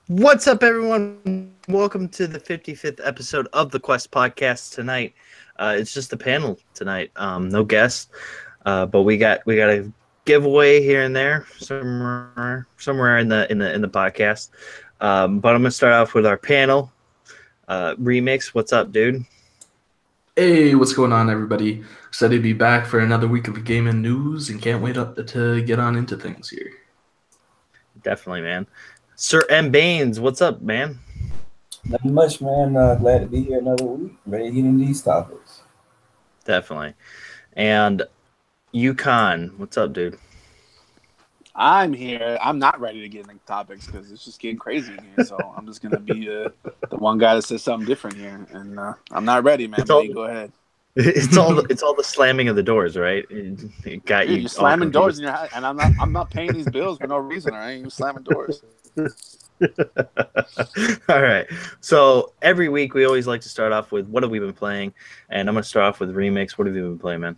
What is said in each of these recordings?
What's up, everyone? Welcome to the 55th episode of the Quest podcast tonight. It's just a panel tonight. No guests, but we got a giveaway here and there, somewhere in the podcast. But I'm gonna start off with our panel. Remix, what's up, dude? Hey, what's going on, everybody? Excited to be back for another week of gaming news and can't wait to get on into things here. Definitely, man. Sir M. Baines, what's up, man? Nothing much, man. Glad to be here another week. Ready to get into these topics. Definitely. And Yukon, what's up, dude? I'm here. I'm not ready to get into topics because it's just getting crazy in here. So I'm just gonna be the one guy that says something different here, and I'm not ready, man. But you go ahead. It's all the slamming of the doors, right? It got you. You're slamming doors in your house, and I'm not paying these bills for no reason. All right, you're slamming doors. All right. So every week we always like to start off with what have we been playing, and I'm gonna start off with Remix. What have you been playing, man?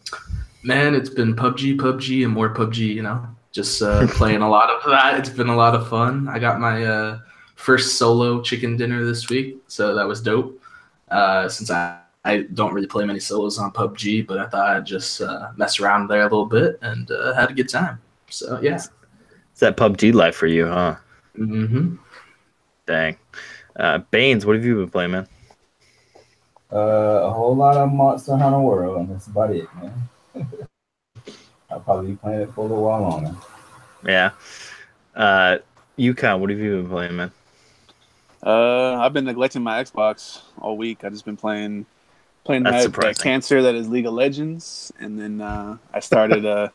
Man, it's been PUBG, and more PUBG. Just playing a lot of that. It's been a lot of fun. I got my first solo chicken dinner this week, so that was dope. Since I don't really play many solos on PUBG, but I thought I'd just mess around there a little bit and had a good time. So yeah, it's that PUBG life for you, huh? Mm-hmm. Dang. Baines, what have you been playing, man? A whole lot of Monster Hunter World, and that's about it, man. I'll probably be playing it for a little while longer. Yeah. Yukon, what have you been playing, man? I've been neglecting my Xbox all week. I've just been playing that cancer that is League of Legends, and then I started a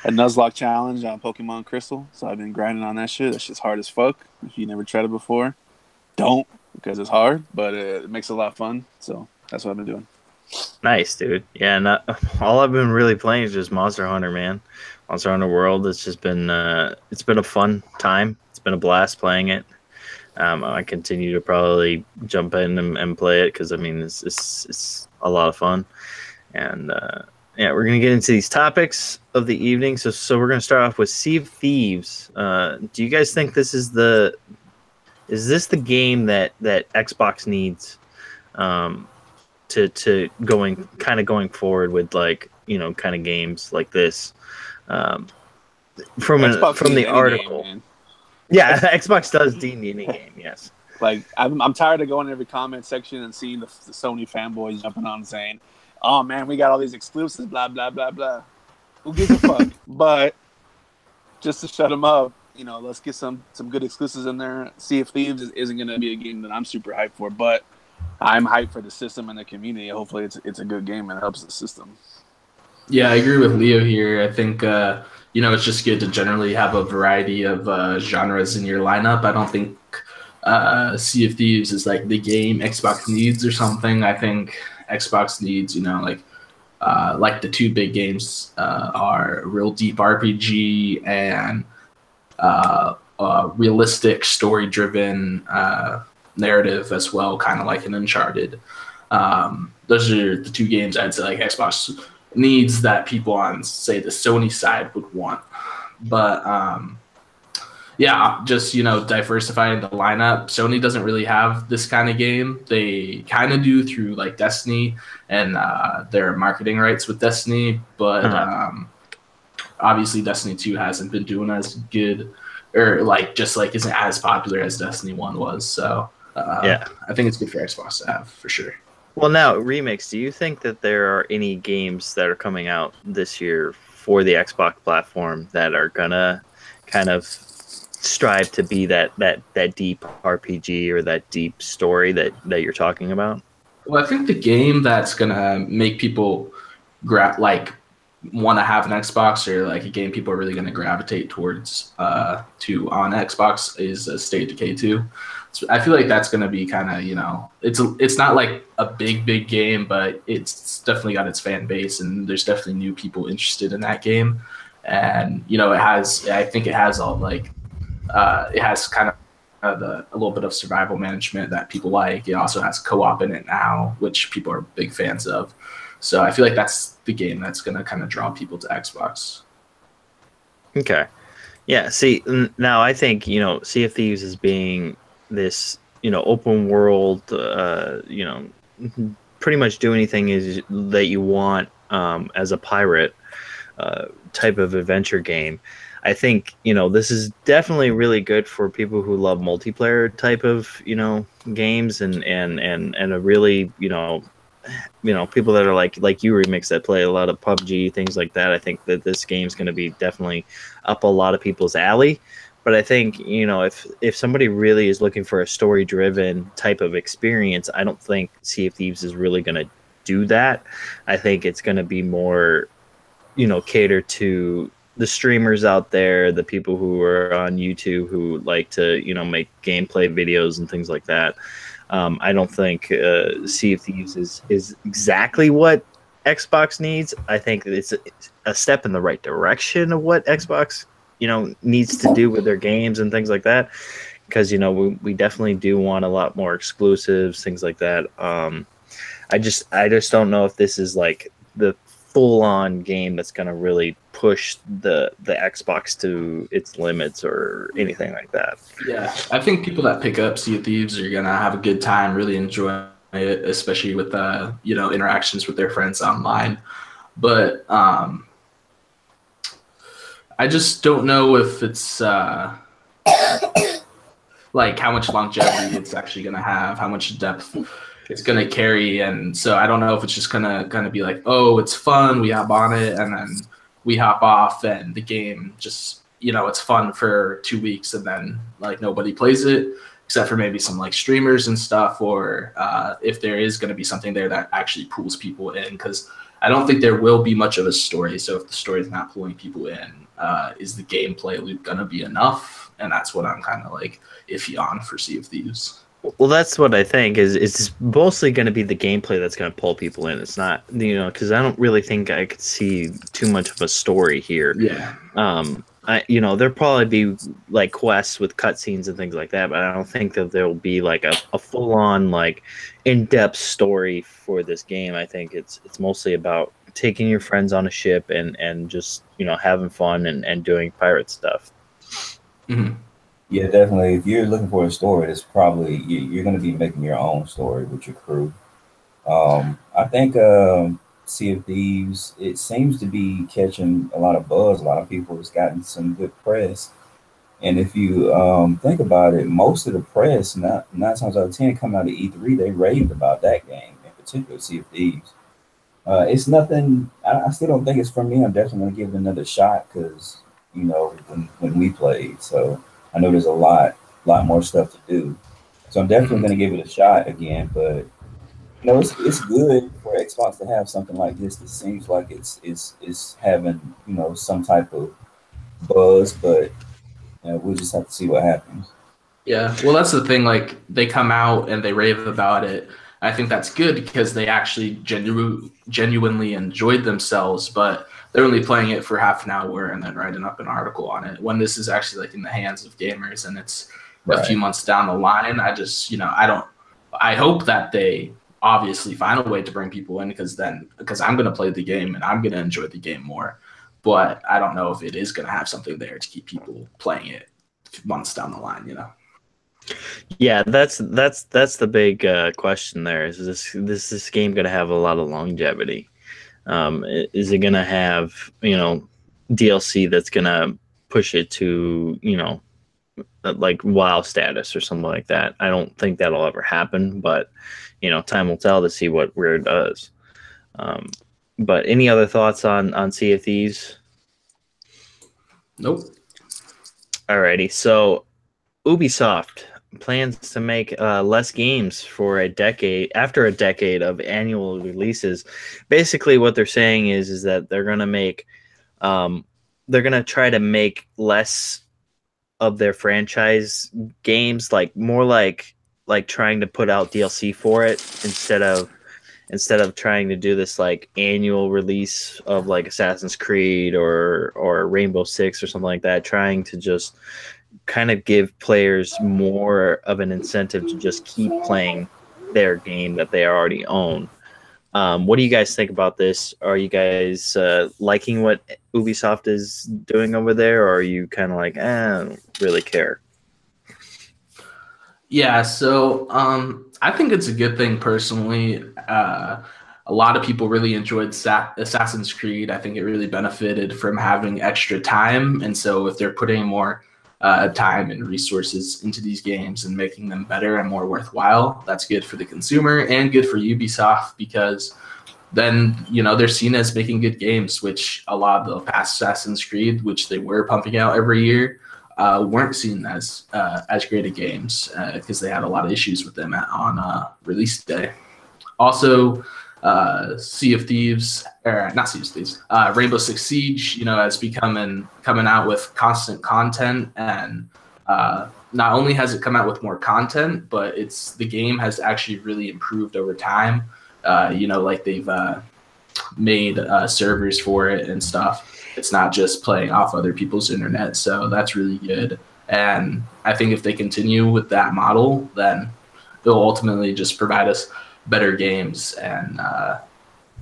Nuzlocke challenge on Pokemon Crystal. So I've been grinding on that shit. That shit's hard as fuck. If you never tried it before, don't, because it's hard, but it makes it a lot of fun. So that's what I've been doing. Nice, dude. Yeah, and all I've been really playing is just Monster Hunter, man. Monster Hunter World. It's just been it's been a fun time. It's been a blast playing it. I continue to probably jump in and play it because I mean it's a lot of fun. And yeah, we're gonna get into these topics of the evening. So we're gonna start off with Sea of Thieves. Do you guys think this is the game that Xbox needs to going forward with, like, you know, kind of games like this? From the article. Game, yeah, Xbox does deem the indie game. Yes. Like I'm tired of going in every comment section and seeing the Sony fanboys jumping on and saying, "Oh man, we got all these exclusives, blah blah blah blah." Who gives a fuck? But just to shut them up, you know, let's get some good exclusives in there. Sea of Thieves isn't going to be a game that I'm super hyped for, but I'm hyped for the system and the community. Hopefully, it's a good game and it helps the system. Yeah, I agree with Leo here. I think it's just good to generally have a variety of genres in your lineup. I don't think Sea of Thieves is like the game Xbox needs or something. I think Xbox needs, like the two big games are real deep RPG and realistic story-driven narrative as well, kind of like an Uncharted. Those are the two games I'd say like Xbox needs that people on, say, the Sony side would want. But yeah, just, diversifying the lineup. Sony doesn't really have this kind of game. They kind of do through like Destiny and their marketing rights with Destiny, but obviously Destiny 2 hasn't been doing as good, or isn't as popular as Destiny 1 was. So yeah, I think it's good for Xbox to have for sure. Well, now, Remix, do you think that there are any games that are coming out this year for the Xbox platform that are gonna kind of strive to be that deep RPG or that deep story that you're talking about? Well, I think the game that's gonna make people want to have an Xbox, or like a game people are really gonna gravitate towards on Xbox, is State of Decay 2. So I feel like that's going to be kind of, it's not like a big game, but it's definitely got its fan base, and there's definitely new people interested in that game. And, I think it has all it has kind of a little bit of survival management that people like. It also has co-op in it now, which people are big fans of. So I feel like that's the game that's going to kind of draw people to Xbox. Okay. Yeah, see, now I think, Sea of Thieves is being this open world, pretty much do anything is that you want as a pirate type of adventure game. I think this is definitely really good for people who love multiplayer type of games and a really people that are like you, Remix, that play a lot of PUBG, things like that. I think that this game's going to be definitely up a lot of people's alley. But I think if somebody really is looking for a story driven type of experience, I don't think Sea of Thieves is really going to do that. I think it's going to be more cater to the streamers out there, the people who are on YouTube who like to make gameplay videos and things like that. I don't think Sea of Thieves is exactly what Xbox needs. I think it's a step in the right direction of what Xbox needs to do with their games and things like that, because we definitely do want a lot more exclusives, things like that. I just don't know if this is like the full-on game that's going to really push the Xbox to its limits or anything like that. Yeah, I think people that pick up Sea of Thieves are gonna have a good time, really enjoy it, especially with interactions with their friends online. But I just don't know if it's like how much longevity it's actually gonna have, how much depth it's gonna carry, and so I don't know if it's just gonna be like, oh, it's fun, we hop on it, and then we hop off, and the game just it's fun for 2 weeks, and then like nobody plays it except for maybe some like streamers and stuff, or if there is gonna be something there that actually pulls people in, because I don't think there will be much of a story. So if the story is not pulling people in, is the gameplay loop gonna be enough? And that's what I'm kind of like iffy on for Sea of Thieves. Well, that's what I think is it's mostly going to be the gameplay that's going to pull people in. It's not, because I don't really think I could see too much of a story here. Yeah. There'll probably be like quests with cutscenes and things like that, but I don't think that there will be like a full on like in-depth story for this game. I think it's mostly about taking your friends on a ship and just having fun and doing pirate stuff. Mm-hmm. Yeah, definitely. If you're looking for a story, it's probably you're going to be making your own story with your crew. I think Sea of Thieves, it seems to be catching a lot of buzz. A lot of people has gotten some good press. And if you think about it, most of the press, nine times out of 10, coming out of E3, they raved about that game, in particular, Sea of Thieves. It's nothing, I still don't think it's for me. I'm definitely going to give it another shot because, when we played. So I know there's a lot more stuff to do. So I'm definitely going to give it a shot again. But it's good for Xbox to have something like this. It seems like it's having some type of buzz, but we'll just have to see what happens. Yeah, well, that's the thing. Like, they come out and they rave about it. I think that's good because they actually genuinely enjoyed themselves, but they're only playing it for half an hour and then writing up an article on it. When this is actually like in the hands of gamers and it's a few months down the line, I just, I hope that they obviously find a way to bring people in because I'm going to play the game and I'm going to enjoy the game more. But I don't know if it is going to have something there to keep people playing it months down the line, Yeah, that's the big question there. Is this game going to have a lot of longevity? Is it going to have DLC that's going to push it to like WoW status or something like that? I don't think that'll ever happen, but time will tell to see what Weird does. But any other thoughts on Sea of Thieves? Nope. Alrighty, so Ubisoft plans to make less games for a decade after a decade of annual releases. Basically, what they're saying is that they're gonna make they're gonna try to make less of their franchise games, like more like trying to put out DLC for it instead of trying to do this like annual release of like Assassin's Creed or Rainbow Six or something like that, trying to just kind of give players more of an incentive to just keep playing their game that they already own. What do you guys think about this? Are you guys liking what Ubisoft is doing over there, or are you kind of like, I don't really care? Yeah, so I think it's a good thing personally. A lot of people really enjoyed Assassin's Creed. I think it really benefited from having extra time, and so if they're putting more time and resources into these games and making them better and more worthwhile, that's good for the consumer and good for Ubisoft because then they're seen as making good games, which a lot of the past Assassin's Creed, which they were pumping out every year, weren't seen as great of games because they had a lot of issues with them on release day. Also, Sea of Thieves, or not Sea of Thieves, Rainbow Six Siege, has coming out with constant content, and not only has it come out with more content, but the game has actually really improved over time. Like they've made servers for it and stuff. It's not just playing off other people's internet, so that's really good. And I think if they continue with that model, then they'll ultimately just provide us better games. And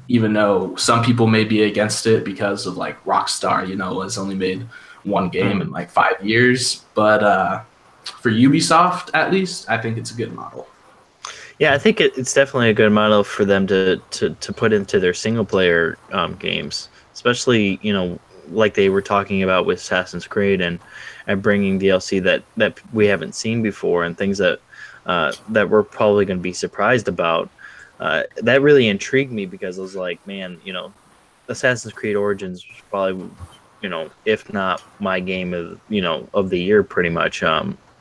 even though some people may be against it because of like Rockstar, has only made one game in like 5 years, but for Ubisoft, at least, I think it's a good model. Yeah, I think it's definitely a good model for them to put into their single player games, especially like they were talking about with Assassin's Creed and bringing DLC that we haven't seen before and things that we're probably going to be surprised about. That really intrigued me because I was like, man, Assassin's Creed Origins was probably if not my game of the year pretty much,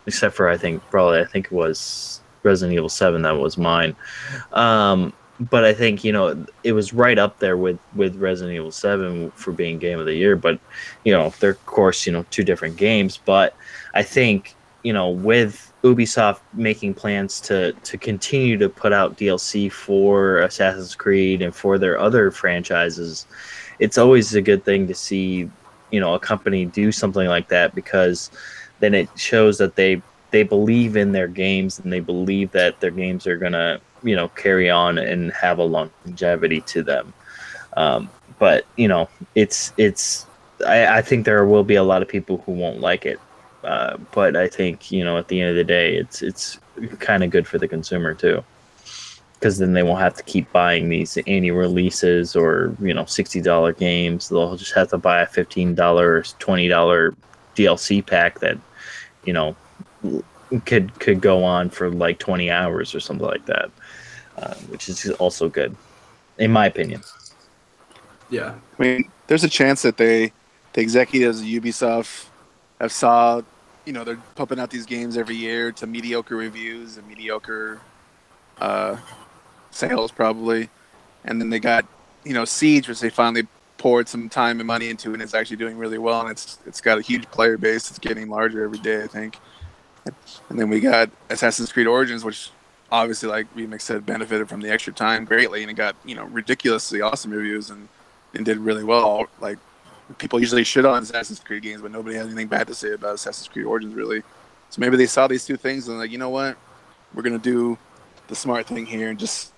except for I think it was Resident Evil 7 that was mine. But I think it was right up there with Resident Evil 7 for being game of the year. But they're of course two different games. But I think with Ubisoft making plans to continue to put out DLC for Assassin's Creed and for their other franchises, it's always a good thing to see a company do something like that, because then it shows that they believe in their games and they believe that their games are gonna carry on and have a longevity to them. But I think there will be a lot of people who won't like it, but I think at the end of the day it's kind of good for the consumer too, because then they won't have to keep buying these annual releases or $60 games. They'll just have to buy a $15 or $20 DLC pack that could go on for like 20 hours or something like that, which is also good, in my opinion. Yeah, I mean, there's a chance that the executives of Ubisoft have saw, they're pumping out these games every year to mediocre reviews and mediocre sales probably, and then they got Siege, which they finally poured some time and money into, and it's actually doing really well, and it's got a huge player base. It's getting larger every day, I think. And then we got Assassin's Creed Origins, which obviously, like Remix said, benefited from the extra time greatly, and it got ridiculously awesome reviews and did really well. Like, people usually shit on Assassin's Creed games, but nobody has anything bad to say about Assassin's Creed Origins, really. So maybe they saw these two things and like, you know what, we're gonna do the smart thing here and just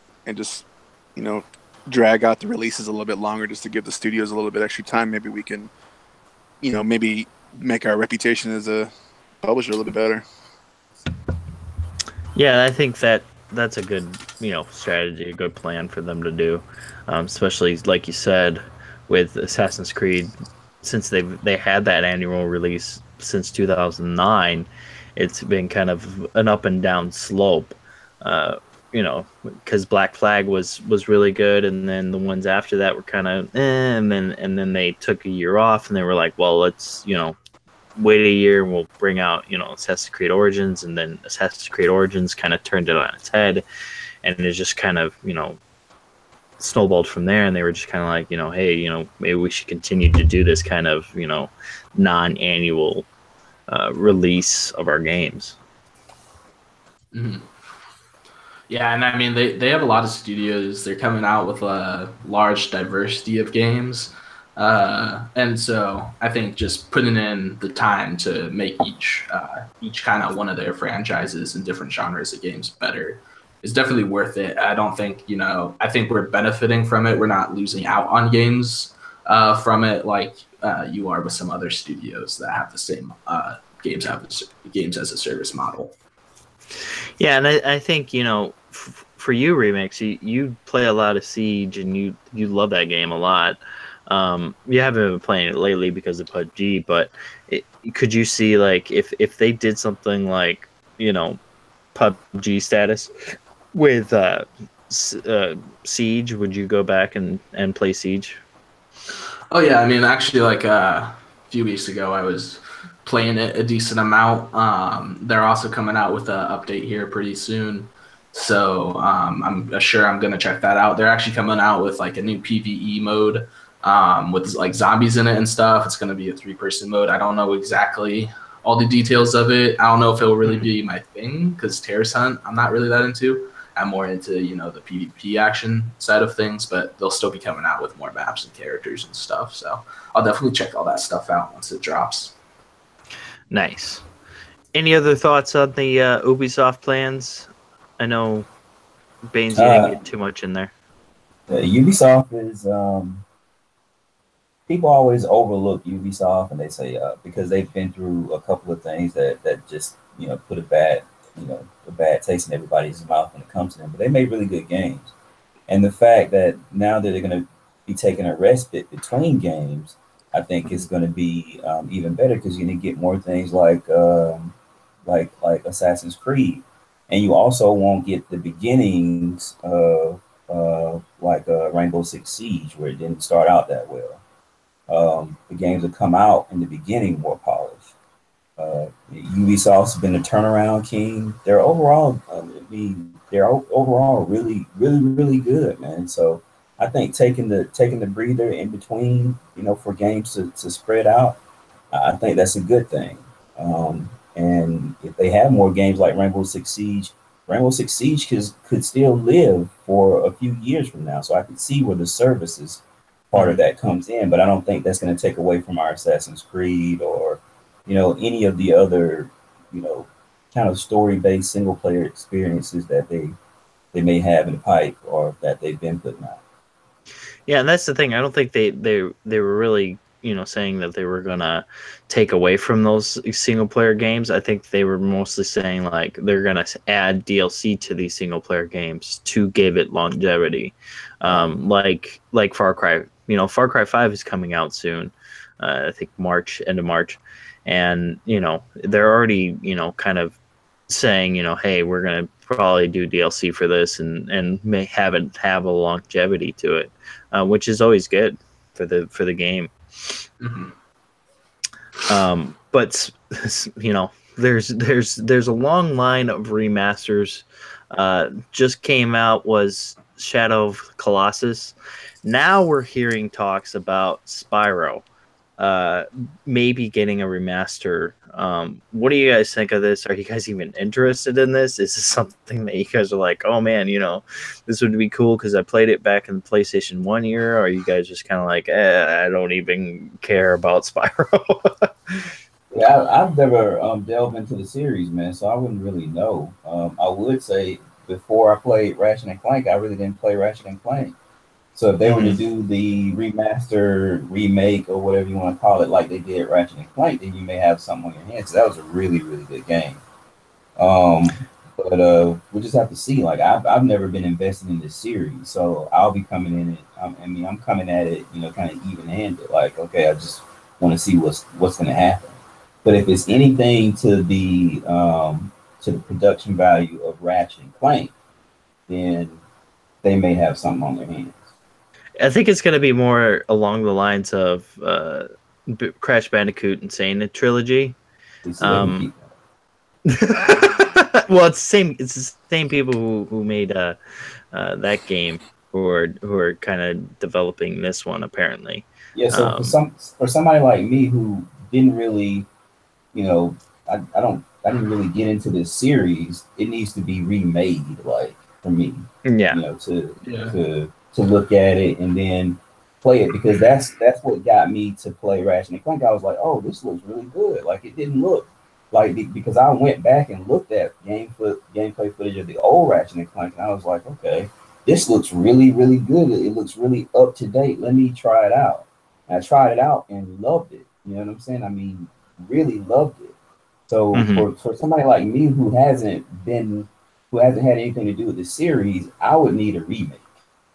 drag out the releases a little bit longer, just to give the studios a little bit extra time. Maybe we can maybe make our reputation as a publisher a little bit better. Yeah, I think that's a good strategy, a good plan for them to do, especially like you said with Assassin's Creed, since they had that annual release since 2009. It's been kind of an up and down slope, because Black Flag was really good, and then the ones after that were kind of and then they took a year off, and they were like, well, let's wait a year and we'll bring out Assassin's Creed Origins, and then Assassin's Creed Origins kind of turned it on its head, and it just kind of snowballed from there, and they were just kind of like, hey, maybe we should continue to do this kind of non-annual release of our games. Mm-hmm. Yeah, and I mean they have a lot of studios. They're coming out with a large diversity of games. And so I think just putting in the time to make each kind of one of their franchises and different genres of games better is definitely worth it. I don't think, I think we're benefiting from it. We're not losing out on games from it like you are with some other studios that have the same games as a service model. Yeah, and I think for you, Remix, you play a lot of Siege, and you love that game a lot. You haven't been playing it lately because of PUBG, but could you see like if they did something like PUBG status with Siege, would you go back and play Siege? Oh yeah, I mean, actually, like a few weeks ago, I was playing it a decent amount. They're also coming out with an update here pretty soon, so I'm sure I'm gonna check that out. They're actually coming out with like a new PVE mode with like zombies in it and stuff. It's gonna be a 3-person mode. I don't know exactly all the details of it. I don't know if it'll really be my thing because Terrace Hunt, I'm not really that into. I'm more into the PvP action side of things, but they'll still be coming out with more maps and characters and stuff. So I'll definitely check all that stuff out once it drops. Nice. Any other thoughts on the Ubisoft plans? I know Baines, you didn't get too much in there. Ubisoft is people always overlook Ubisoft, and they say because they've been through a couple of things that just put a bad taste in everybody's mouth when it comes to them. But they made really good games, and the fact that now that they're going to be taking a respite between games, I think is going to be even better because you're going to get more things like Assassin's Creed, and you also won't get the beginnings of Rainbow Six Siege, where it didn't start out that well. The games will come out in the beginning more polished. Ubisoft's been a turnaround king. They're overall, really, really, really good, man. So I think taking the breather in between, for games to spread out, I think that's a good thing. And if they have more games like Rainbow Six Siege could still live for a few years from now. So I can see where the services part of that comes in, but I don't think that's going to take away from our Assassin's Creed or any of the other kind of story-based single player experiences that they may have in the pipe or that they've been putting out. Yeah, and that's the thing. I don't think they were really saying that they were gonna take away from those single player games. I think they were mostly saying like they're gonna add DLC to these single player games to give it longevity, like Far Cry. Far Cry 5 is coming out soon. I think end of March, and they're already kind of saying hey, we're gonna probably do DLC for this and may have it have a longevity to it, which is always good for the game. Mm-hmm. But there's a long line of remasters. Just came out was Shadow of Colossus. Now we're hearing talks about Spyro maybe getting a remaster. What do you guys think of this? Are you guys even interested in this? Is this something that you guys are like, oh man, this would be cool because I played it back in the PlayStation 1 era? Or are you guys just kind of like, I don't even care about Spyro? Yeah, I've never delved into the series, man, so I wouldn't really know. I would say before I played Ratchet and Clank, I really didn't play Ratchet and Clank. So if they were to do the remaster, remake, or whatever you want to call it, like they did Ratchet and Clank, then you may have something on your hands. So that was a really, really good game. But we'll just have to see. Like I've never been invested in this series, so I'll be coming in it. I'm coming at it, kind of even-handed. Like, okay, I just want to see what's going to happen. But if it's anything to the production value of Ratchet and Clank, then they may have something on their hands. I think it's going to be more along the lines of Crash Bandicoot Insane trilogy. Well, it's the same people who made that game who are kind of developing this one apparently. Yeah. So for somebody like me who didn't really, I didn't really get into this series. It needs to be remade, like for me. Yeah. To look at it and then play it, because that's what got me to play Ratchet and Clank. I was like, oh, this looks really good. Like it didn't look like because I went back and looked at gameplay footage of the old Ratchet and Clank, and I was like, okay, this looks really, really good. It looks really up to date. Let me try it out. And I tried it out and loved it. You know what I'm saying? I mean, really loved it. So for somebody like me who hasn't been who hasn't had anything to do with the series, I would need a remake.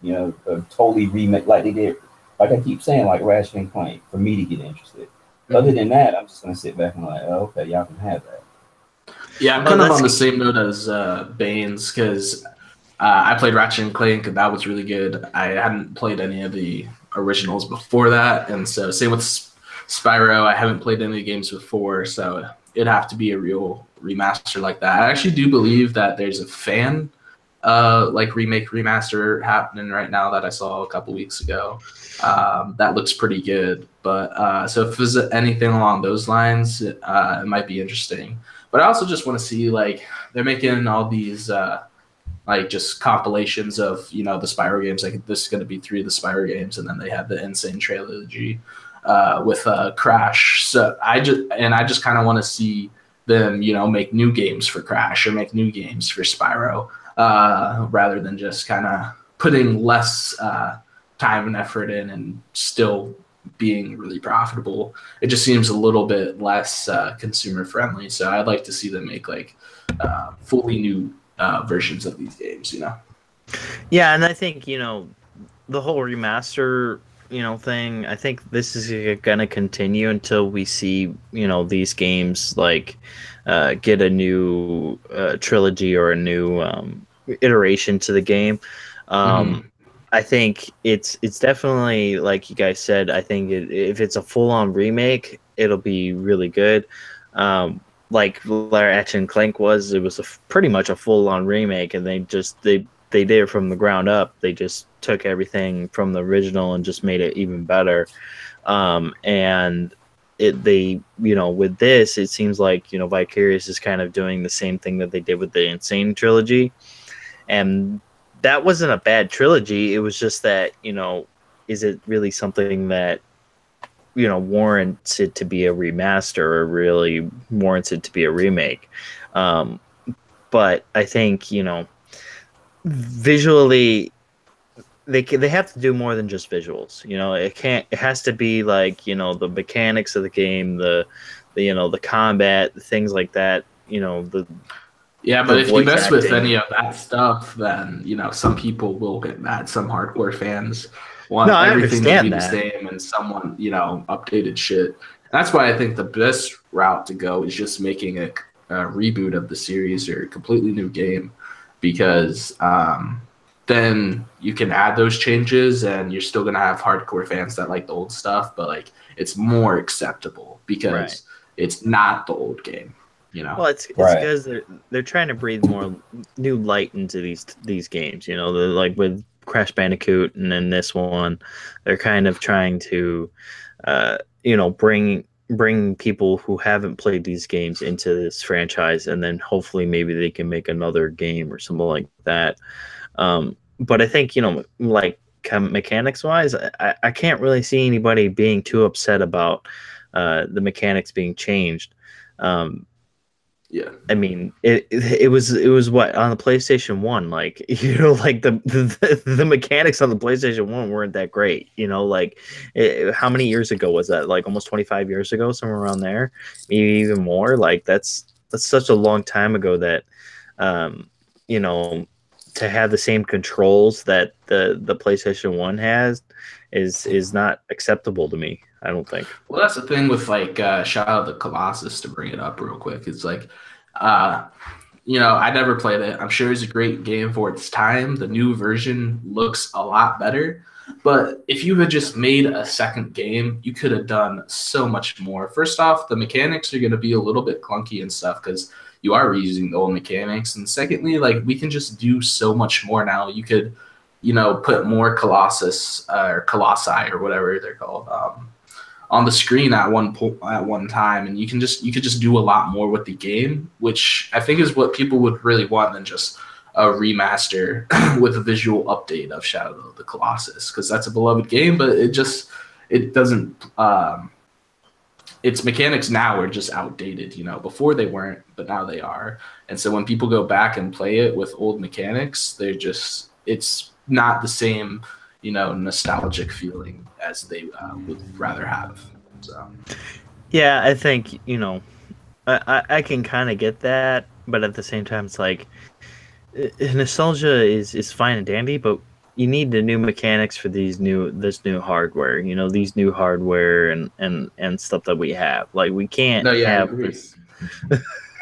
You know, a totally remake like they did. Like I keep saying, like Ratchet and Clank, for me to get interested. Other than that, I'm just gonna sit back and like, oh, okay, y'all can have that. Yeah, I'm kind of on the same note as Baines because I played Ratchet and Clank, and that was really good. I hadn't played any of the originals before that, and so same with Spyro. I haven't played any of the games before, so it'd have to be a real remaster like that. I actually do believe that there's a fan like remake remaster happening right now that I saw a couple weeks ago. That looks pretty good, but so if there's anything along those lines, it might be interesting. But I also just want to see, like, they're making all these like just compilations of, you know, the Spyro games. Like, this is going to be 3 of the Spyro games, and then they have the Insane Trilogy with Crash. So I just kind of want to see them, you know, make new games for Crash or make new games for Spyro, rather than just kind of putting less time and effort in and still being really profitable. It just seems a little bit less consumer friendly. So I'd like to see them make like fully new versions of these games, you know? Yeah, and I think, you know, the whole remaster, you know, thing, I think this is going to continue until we see, you know, these games like get a new trilogy or a new iteration to the game. I think it's definitely, like you guys said, I think if it's a full-on remake, it'll be really good. Like Ratchet and Clank was, it was pretty much a full-on remake, and they did it from the ground up. They just took everything from the original and just made it even better. And you know, with this, it seems like, you know, Vicarious is kind of doing the same thing that they did with the Insane Trilogy, and that wasn't a bad trilogy. It was just that, you know, is it really something that, you know, warrants it to be a remaster or really warrants it to be a remake? But I think, you know, visually, they have to do more than just visuals. You know, it has to be like, you know, the mechanics of the game, the you know, the combat, things like that. You know, yeah, but if you mess with any of that stuff, then, you know, some people will get mad. Some hardcore fans want everything to be the same, and someone, you know, updated shit. That's why I think the best route to go is just making a reboot of the series or a completely new game, because then you can add those changes and you're still going to have hardcore fans that like the old stuff, but like it's more acceptable because it's not the old game. You know? Well, it's because they're trying to breathe more new light into these games. You know, like with Crash Bandicoot and then this one, they're kind of trying to, you know, bring people who haven't played these games into this franchise, and then hopefully maybe they can make another game or something like that. But I think, you know, like mechanics wise, I can't really see anybody being too upset about the mechanics being changed. Yeah, I mean, it was what on the PlayStation 1, like, you know, like the mechanics on the PlayStation 1 weren't that great, you know, like how many years ago was that? Like almost 25 years ago, somewhere around there, maybe even more. Like that's such a long time ago that, you know, to have the same controls that the PlayStation 1 has is not acceptable to me. I don't think. Well, that's the thing with like Shadow of the Colossus, to bring it up real quick. It's like, you know, I never played it. I'm sure it's a great game for its time. The new version looks a lot better. But if you had just made a second game, you could have done so much more. First off, the mechanics are going to be a little bit clunky and stuff because you are reusing the old mechanics. And secondly, like, we can just do so much more now. You could, you know, put more Colossus or Colossi or whatever they're called on the screen at one time, and you could just do a lot more with the game, which I think is what people would really want than just a remaster with a visual update of Shadow of the Colossus, because that's a beloved game, but it doesn't its mechanics now are just outdated. You know, before they weren't, but now they are. And so when people go back and play it with old mechanics, it's not the same, you know, nostalgic feeling as they would rather have. So, yeah, I think, you know, I can kind of get that, but at the same time, it's like, nostalgia is fine and dandy, but you need the new mechanics for this new hardware. You know, these new hardware and stuff that we have. Like we can't No, yeah, I have agree. this.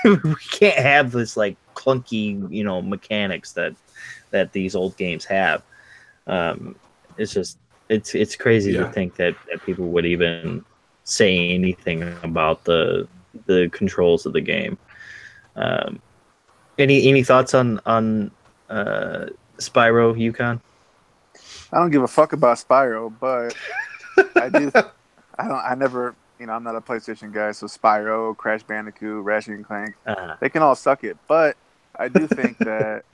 We can't have this like clunky, mechanics that these old games have. It's just it's crazy to Yeah. think that people would even say anything about the controls of the game. Um, any thoughts on Spyro Yukon? I don't give a fuck about Spyro, but I do. I never. I'm not a PlayStation guy, so Spyro, Crash Bandicoot, Ratchet and Clank, they can all suck it. But I do think that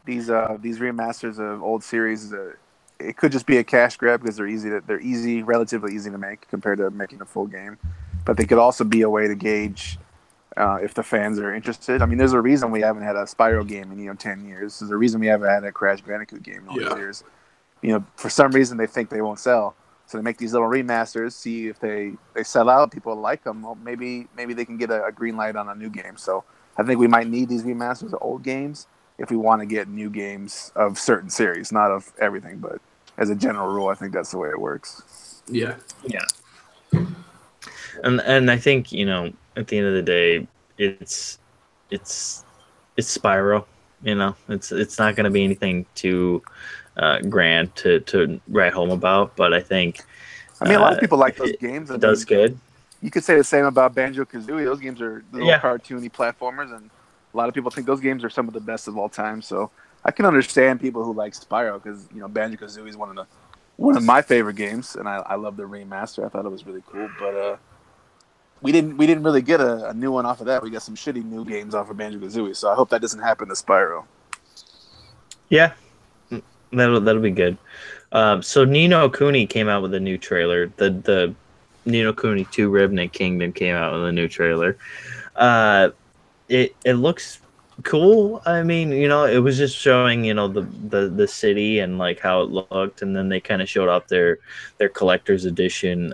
these remasters of old series, it could just be a cash grab because they're relatively easy to make compared to making a full game. But they could also be a way to gauge if the fans are interested. I mean, there's a reason we haven't had a Spyro game in 10 years. There's a reason we haven't had a Crash Bandicoot game in all these years. For some reason they think they won't sell, so they make these little remasters, see if they sell out, people like them. Well, maybe they can get a green light on a new game. So I think we might need these remasters of old games if we want to get new games of certain series, not of everything, but as a general rule, I think that's the way it works. Yeah. And I think at the end of the day, it's Spyro. It's not going to be anything too grand to write home about, but I think a lot of people like those games. It does good. You could say the same about Banjo-Kazooie. Those games are little cartoony platformers, and a lot of people think those games are some of the best of all time. So I can understand people who like Spyro because Banjo-Kazooie is one of my favorite games, and I love the remaster. I thought it was really cool, but we didn't really get a new one off of that. We got some shitty new games off of Banjo-Kazooie, so I hope that doesn't happen to Spyro. Yeah, that'll be good. So Ni no Kuni came out with a new trailer. The Ni no Kuni 2 Revenant Kingdom came out with a new trailer. It looks cool. I mean, it was just showing, the city and like how it looked, and then they kind of showed off their collector's edition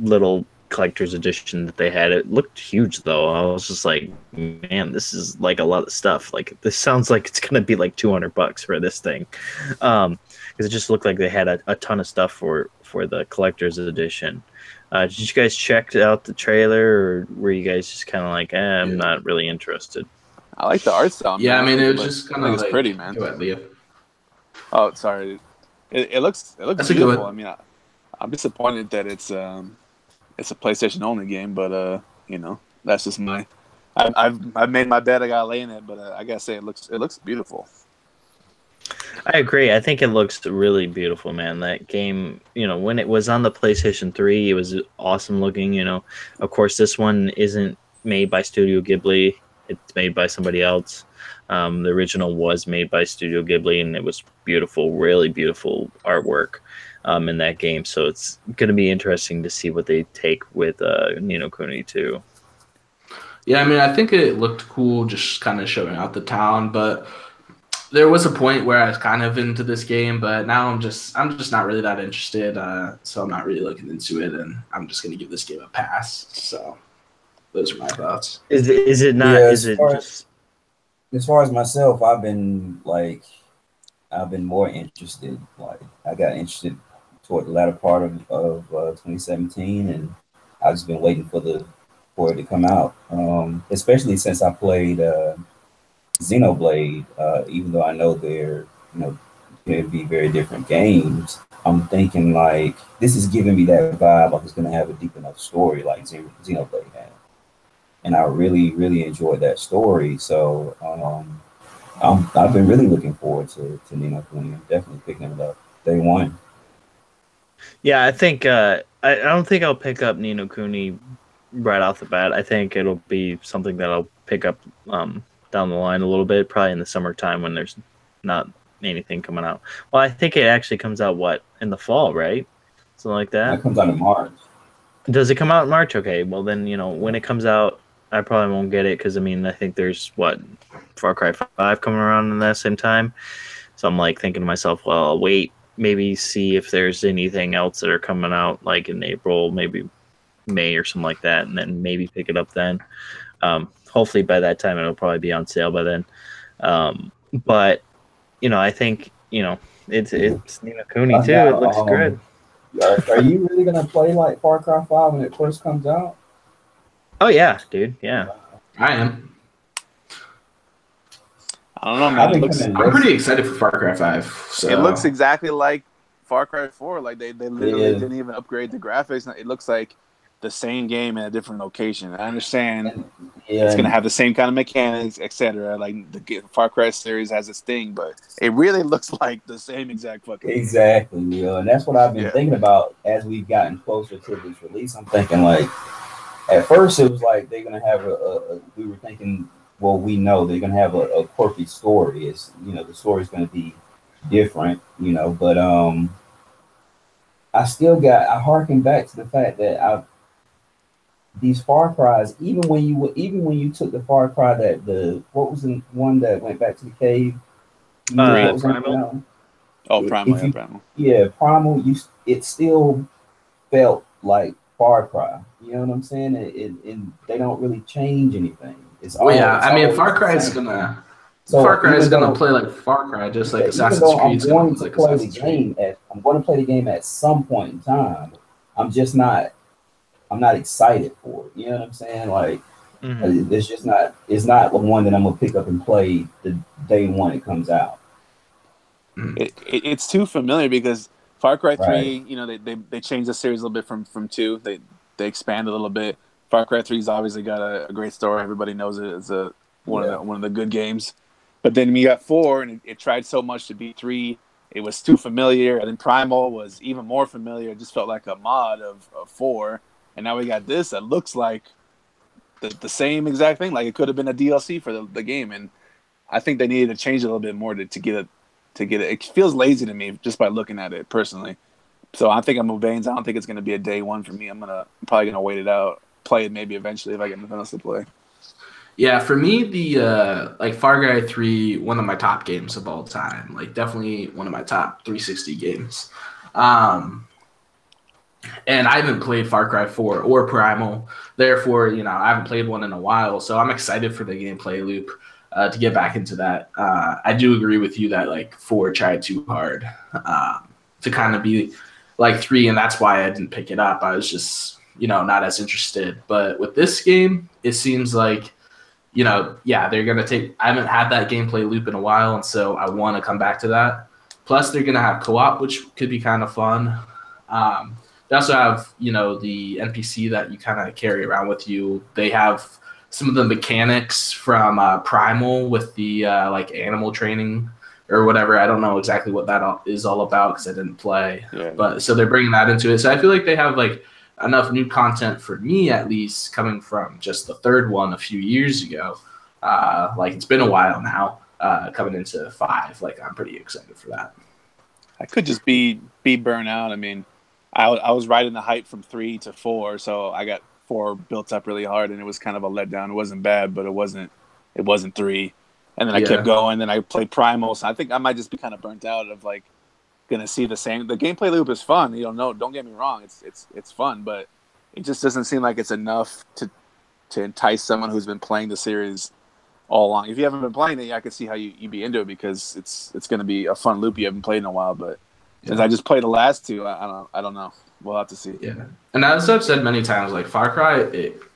little collector's edition that they had. It looked huge though. I was just like, man, this is like a lot of stuff. Like this sounds like it's gonna be like $200 for this thing, because it just looked like they had a ton of stuff for the collector's edition. Did you guys check out the trailer, or were you guys just kind of like, I'm not really interested? I like the art style. Yeah, man. It was just kind of like, pretty, man. Go ahead, Leah. Oh, sorry. It looks beautiful. I mean, I'm disappointed that it's a PlayStation only game, but that's just my. I've made my bed. I gotta lay in it, but I gotta say it looks beautiful. I agree. I think it looks really beautiful, man. That game, when it was on the PlayStation 3, it was awesome looking. Of course, this one isn't made by Studio Ghibli. It's made by somebody else. The original was made by Studio Ghibli, and it was beautiful, really beautiful artwork in that game. So it's going to be interesting to see what they take with Ni no Kuni 2. Yeah, I mean, I think it looked cool just kind of showing out the town, but there was a point where I was kind of into this game, but now I'm just not really that interested, so I'm not really looking into it, and I'm just going to give this game a pass. So those are my thoughts. Is it not? Yeah, is it just? As far as myself, I've been more interested. Like I got interested toward the latter part of 2017, and I've just been waiting for it to come out. Especially since I played Xenoblade, even though I know they're going to be very different games. I'm thinking like this is giving me that vibe like it's going to have a deep enough story like Xenoblade had. And I really, really enjoyed that story. So I've been really looking forward to Ni no Kuni. I'm definitely picking it up day one. Yeah, I think I don't think I'll pick up Ni no Kuni right off the bat. I think it'll be something that I'll pick up down the line a little bit, probably in the summertime when there's not anything coming out. Well, I think it actually comes out in the fall, right? Something like that. It comes out in March. Does it come out in March? Okay, well then when it comes out, I probably won't get it because I think there's Far Cry 5 coming around in that same time. So I'm like thinking to myself, well, I'll wait, maybe see if there's anything else that are coming out like in April, maybe May or something like that, and then maybe pick it up then. Hopefully by that time it'll probably be on sale by then. But I think it's Ni no Kuni too. Now, It looks good. Are you really gonna play like Far Cry 5 when it first comes out? Oh yeah, dude. Yeah. I am. I don't know, man. I've been kinda I'm pretty excited for Far Cry 5. So. It looks exactly like Far Cry 4. Like they literally Yeah. didn't even upgrade the graphics. It looks like the same game in a different location. I understand it's gonna have the same kind of mechanics, etc. Like the Far Cry series has its thing, but it really looks like the same exact fucking game. Exactly, Will. And that's what I've been thinking about as we've gotten closer to this release. I'm thinking like, at first it was like they're gonna have we were thinking, well, we know they're gonna have a quirky story. It's the story's gonna be different, but I harken back to the fact that these Far Cries, even when you took the Far Cry what was the one that went back to the cave? Primal. Primal, Primal. Yeah, Primal. It still felt like Far Cry. You know what I'm saying? And they don't really change anything. Far Cry is gonna. Far Cry is gonna play like Far Cry, just like Assassin's Creed. I'm going to play the game I'm going to play the game at some point in time. I'm not excited for it. You know what I'm saying? Like, it's just not. It's not the one that I'm gonna pick up and play the day one it comes out. It's too familiar because Far Cry 3, Right. They changed the series a little bit from 2. They expanded a little bit. Far Cry 3's obviously got a great story. Everybody knows it. It's one of the good games. But then we got 4, and it tried so much to beat 3. It was too familiar. And then Primal was even more familiar. It just felt like a mod of 4. And now we got this that looks like the same exact thing. Like it could have been a DLC for the game. And I think they needed to change it a little bit more to get it. It feels lazy to me just by looking at it personally. So I think I'm obeying. I don't think it's going to be a day one for me. I'm probably going to wait it out, play it maybe eventually if I get nothing else to play. Yeah, for me, the Far Cry 3, one of my top games of all time. Like definitely one of my top 360 games. And I haven't played Far Cry 4 or Primal. Therefore, I haven't played one in a while. So I'm excited for the gameplay loop to get back into that. I do agree with you that like 4 tried too hard to kind of be like 3, and that's why I didn't pick it up. I was just, not as interested. But with this game, it seems like, they're going to take – I haven't had that gameplay loop in a while, and so I want to come back to that. Plus, they're going to have co-op, which could be kind of fun. They also have, the NPC that you kind of carry around with you. They have some of the mechanics from Primal with the animal training or whatever. I don't know exactly what that is all about because I didn't play. Yeah. But so they're bringing that into it. So I feel like they have like enough new content for me at least coming from just the third one a few years ago. It's been a while now coming into 5. Like I'm pretty excited for that. I could just be burnt out. I mean, I was riding the hype from 3 to 4, so I got 4 built up really hard, and it was kind of a letdown. It wasn't bad, but it wasn't 3. And then I kept going. Then I played Primal, so I think I might just be kind of burnt out of like gonna see the same. The gameplay loop is fun. Don't get me wrong, it's fun, but it just doesn't seem like it's enough to entice someone who's been playing the series all along. If you haven't been playing it, I can see how you'd be into it because it's gonna be a fun loop you haven't played in a while, but. Since I just played the last 2, I don't know. We'll have to see. Yeah, and as I've said many times, like Far Cry,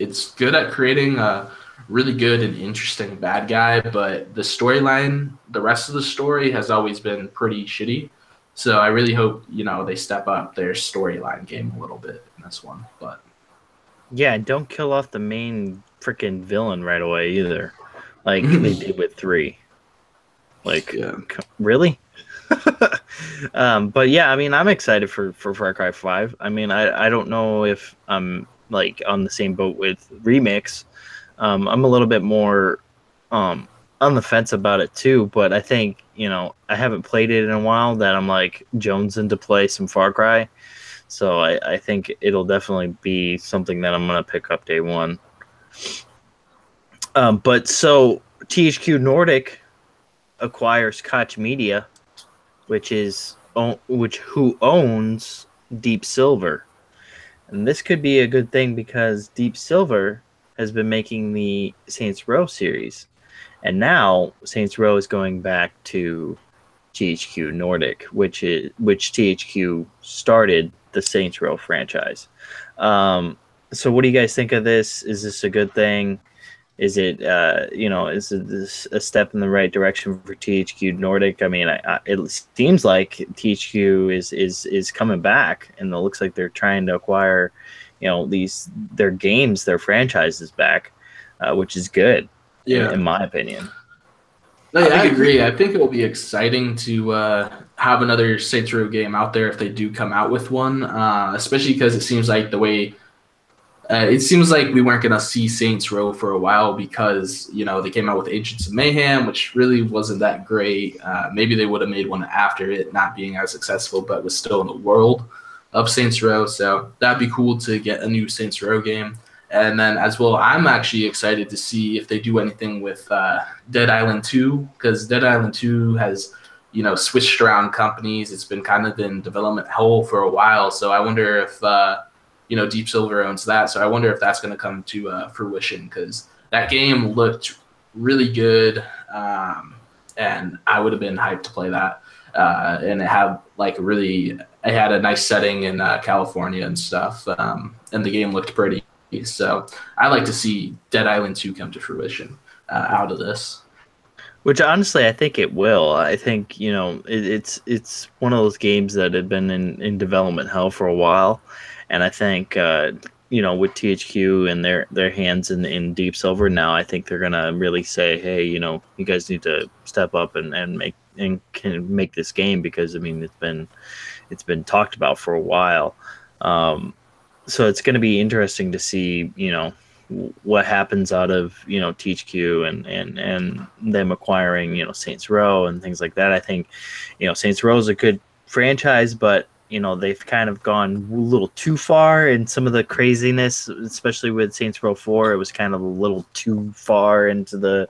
it's good at creating a really good and interesting bad guy, but the storyline, the rest of the story has always been pretty shitty. So I really hope they step up their storyline game a little bit in this one. But yeah, don't kill off the main freaking villain right away either, like they did with 3. Like, really? But yeah, I mean, I'm excited for Far Cry 5. I mean, I don't know if I'm like on the same boat with Remix. I'm a little bit more on the fence about it too, but I think I haven't played it in a while that I'm like jonesing to play some Far Cry. So I think it'll definitely be something that I'm gonna pick up day one. But so THQ Nordic acquires Koch Media, who owns Deep Silver, and this could be a good thing because Deep Silver has been making the Saints Row series, and now Saints Row is going back to THQ Nordic, which THQ started the Saints Row franchise. So what do you guys think of this? Is this a good thing? Is it is it this a step in the right direction for THQ Nordic? I mean, it seems like THQ is coming back, and it looks like they're trying to acquire, their games, their franchises back, which is good, in my opinion. No, yeah, I agree. I think it will be exciting to have another Saints Row game out there if they do come out with one, especially because it seems like we weren't going to see Saints Row for a while because, they came out with Agents of Mayhem, which really wasn't that great. Maybe they would have made one after it not being as successful, but was still in the world of Saints Row. So that'd be cool to get a new Saints Row game. And then as well, I'm actually excited to see if they do anything with Dead Island 2, because Dead Island 2 has, switched around companies. It's been kind of in development hell for a while. So I wonder if, Deep Silver owns that. So I wonder if that's going to come to fruition, because that game looked really good. And I would have been hyped to play that. And it had it had a nice setting in California and stuff. And the game looked pretty. So I like to see Dead Island 2 come to fruition out of this. Which honestly, I think it will. I think it's one of those games that had been in development hell for a while, and I think with THQ and their hands in Deep Silver now, I think they're gonna really say, hey, you guys need to step up and can make this game, because I mean it's been talked about for a while. So it's going to be interesting to see, what happens out of, THQ and them acquiring, Saints Row and things like that. I think, Saints Row is a good franchise, but, they've kind of gone a little too far in some of the craziness, especially with Saints Row 4. It was kind of a little too far into the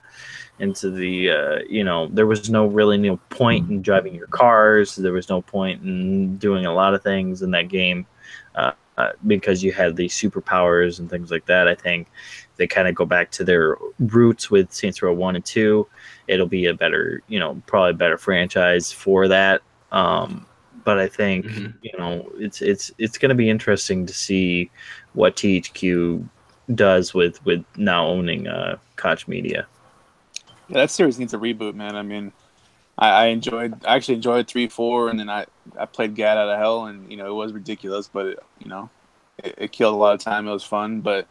there was no point in driving your cars. There was no point in doing a lot of things in that game. Because you had these superpowers and things like that. I think they kind of go back to their roots with Saints Row 1 and 2. It'll be a better, probably better franchise for that. But I think, it's going to be interesting to see what THQ does with now owning Koch Media. Yeah, that series needs a reboot, man. I mean, I actually enjoyed 3, 4, and then I played Gad out of hell, and it was ridiculous, but it killed a lot of time. It was fun, but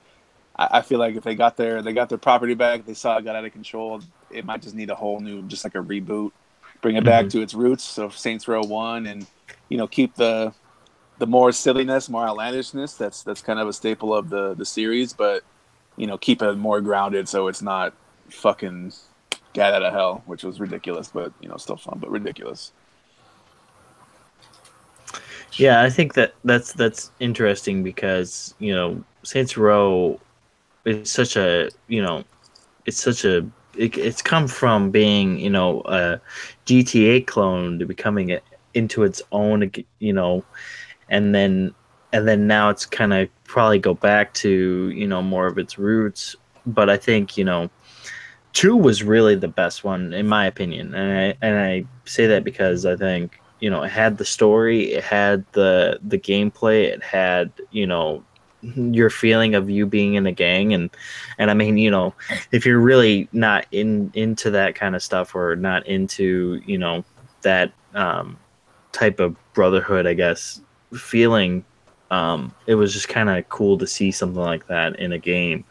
I feel like if they got their property back, they saw it got out of control, it might just need a whole new, just like a reboot, bring it back to its roots of Saints Row 1, and keep the more silliness, more outlandishness. That's kind of a staple of the series, but keep it more grounded so it's not fucking Gat out of hell, which was ridiculous, but still fun, but ridiculous. Yeah, I think that's interesting because Saints Row is such a it's come from being a GTA clone to becoming into its own, and then now it's kind of probably go back to more of its roots. But I think 2 was really the best one in my opinion, and I say that because I think it had the story, it had the gameplay, it had your feeling of you being in a gang, and I mean if you're really not into that kind of stuff, or not into that type of brotherhood, I guess, feeling, it was just kind of cool to see something like that in a game.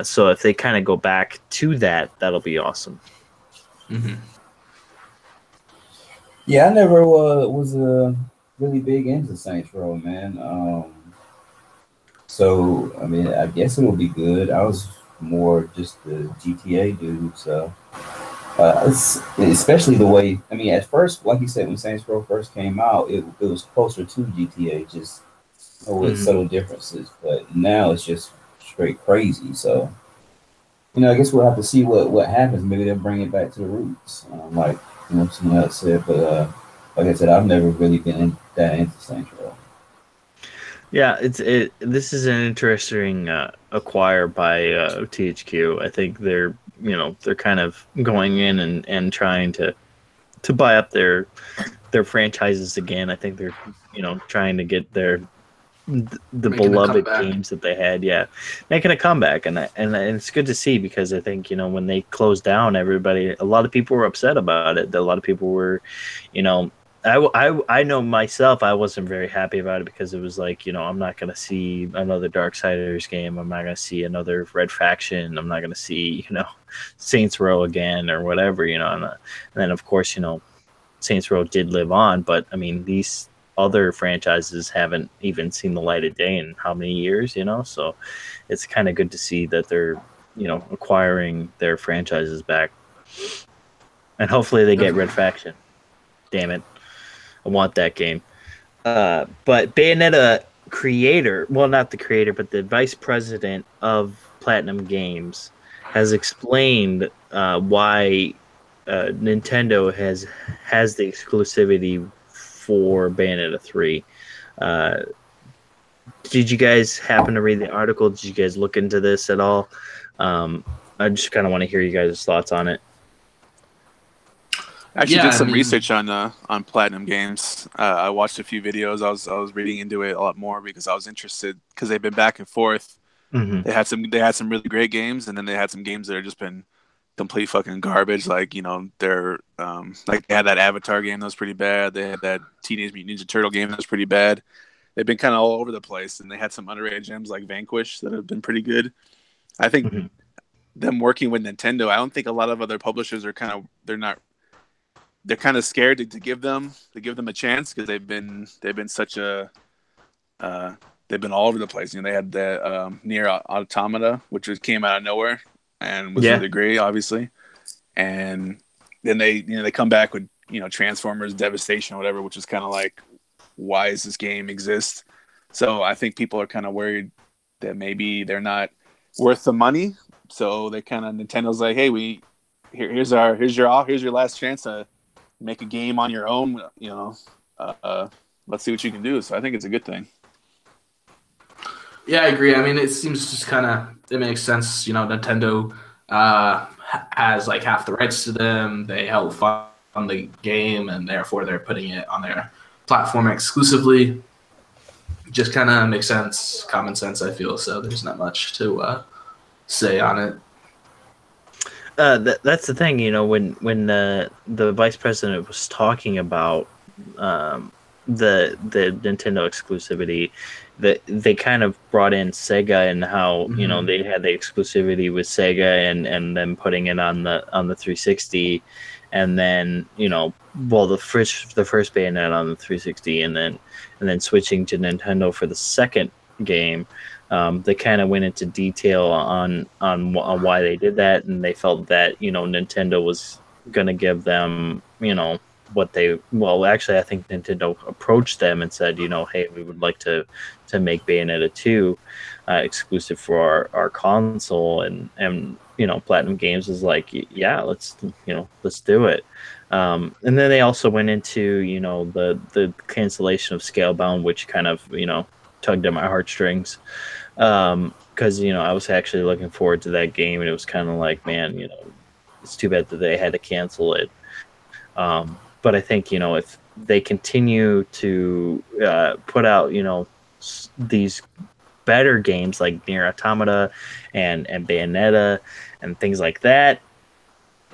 So if they kind of go back to that, that'll be awesome. Mm-hmm. Yeah, I never was really big into Saints Row, man. So I mean, I guess it'll be good. I was more just the GTA dude, so especially the way. I mean, at first, like you said, when Saints Row first came out, it was closer to GTA, just with subtle differences. But now it's just straight crazy. So, I guess we'll have to see what happens. Maybe they'll bring it back to the roots, like someone else said. But like I said, I've never really been that into Saints Row. Yeah, this is an interesting acquire by THQ. I think they're kind of going in and trying to buy up their franchises again. I think they're trying to get the Making a beloved comeback. games that they had, yeah, making a comeback, and it's good to see because I think when they closed down, a lot of people were upset about it. A lot of people were, you know, I know myself, I wasn't very happy about it because it was like I'm not gonna see another Darksiders game. I'm not gonna see another Red Faction. I'm not gonna see Saints Row again or whatever. And then of course Saints Row did live on, but I mean these other franchises haven't even seen the light of day in how many years, so it's kind of good to see that they're acquiring their franchises back, and hopefully they get Red Faction. Damn it, I want that game. But Bayonetta creator, well, not the creator, but the vice president of Platinum Games has explained why Nintendo has the exclusivity for Bayonetta 3. Did you guys happen to read the article? Did you guys look into this at all? I just kind of want to hear you guys' thoughts on it. I actually did some research on Platinum Games. I watched a few videos. I was reading into it a lot more because I was interested because they've been back and forth. Mm-hmm. They had some really great games, and then they had some games that have just been complete fucking garbage. Like they're like they had that Avatar game that was pretty bad. They had that Teenage Mutant Ninja Turtle game that was pretty bad. They've been kind of all over the place, and they had some underrated gems like Vanquish that have been pretty good. I think them working with Nintendo, I don't think a lot of other publishers are they're kind of scared to give them a chance because they've been such a they've been all over the place. They had the Nier Automata, which came out of nowhere and was really great, obviously. And then they come back with Transformers Devastation or whatever, which is kind of like, why does this game exist? So I think people are kind of worried that maybe they're not worth the money. So they kind of Nintendo's like, hey, here's your last chance to make a game on your own. Let's see what you can do. So I think it's a good thing. Yeah, I agree. I mean, it seems just it makes sense. Nintendo has like half the rights to them. They help fund the game, and therefore they're putting it on their platform exclusively. Just kind of makes sense, common sense, I feel. So there's not much to say on it. That's the thing, when the vice president was talking about the Nintendo exclusivity, that they kind of brought in Sega and how they had the exclusivity with Sega and then putting it on the 360, and then the first Bayonetta on the 360, and then switching to Nintendo for the second game. They kind of went into detail on why they did that, and they felt that Nintendo was going to give them what they actually I think Nintendo approached them and said hey, we would like to make Bayonetta 2 exclusive for our console, and Platinum Games is like, yeah, let's do it. And then they also went into the cancellation of Scalebound, which kind of tugged at my heartstrings, because I was actually looking forward to that game, and it was kind of like, man, it's too bad that they had to cancel it. But I think if they continue to put out these better games like Nier Automata and Bayonetta and things like that,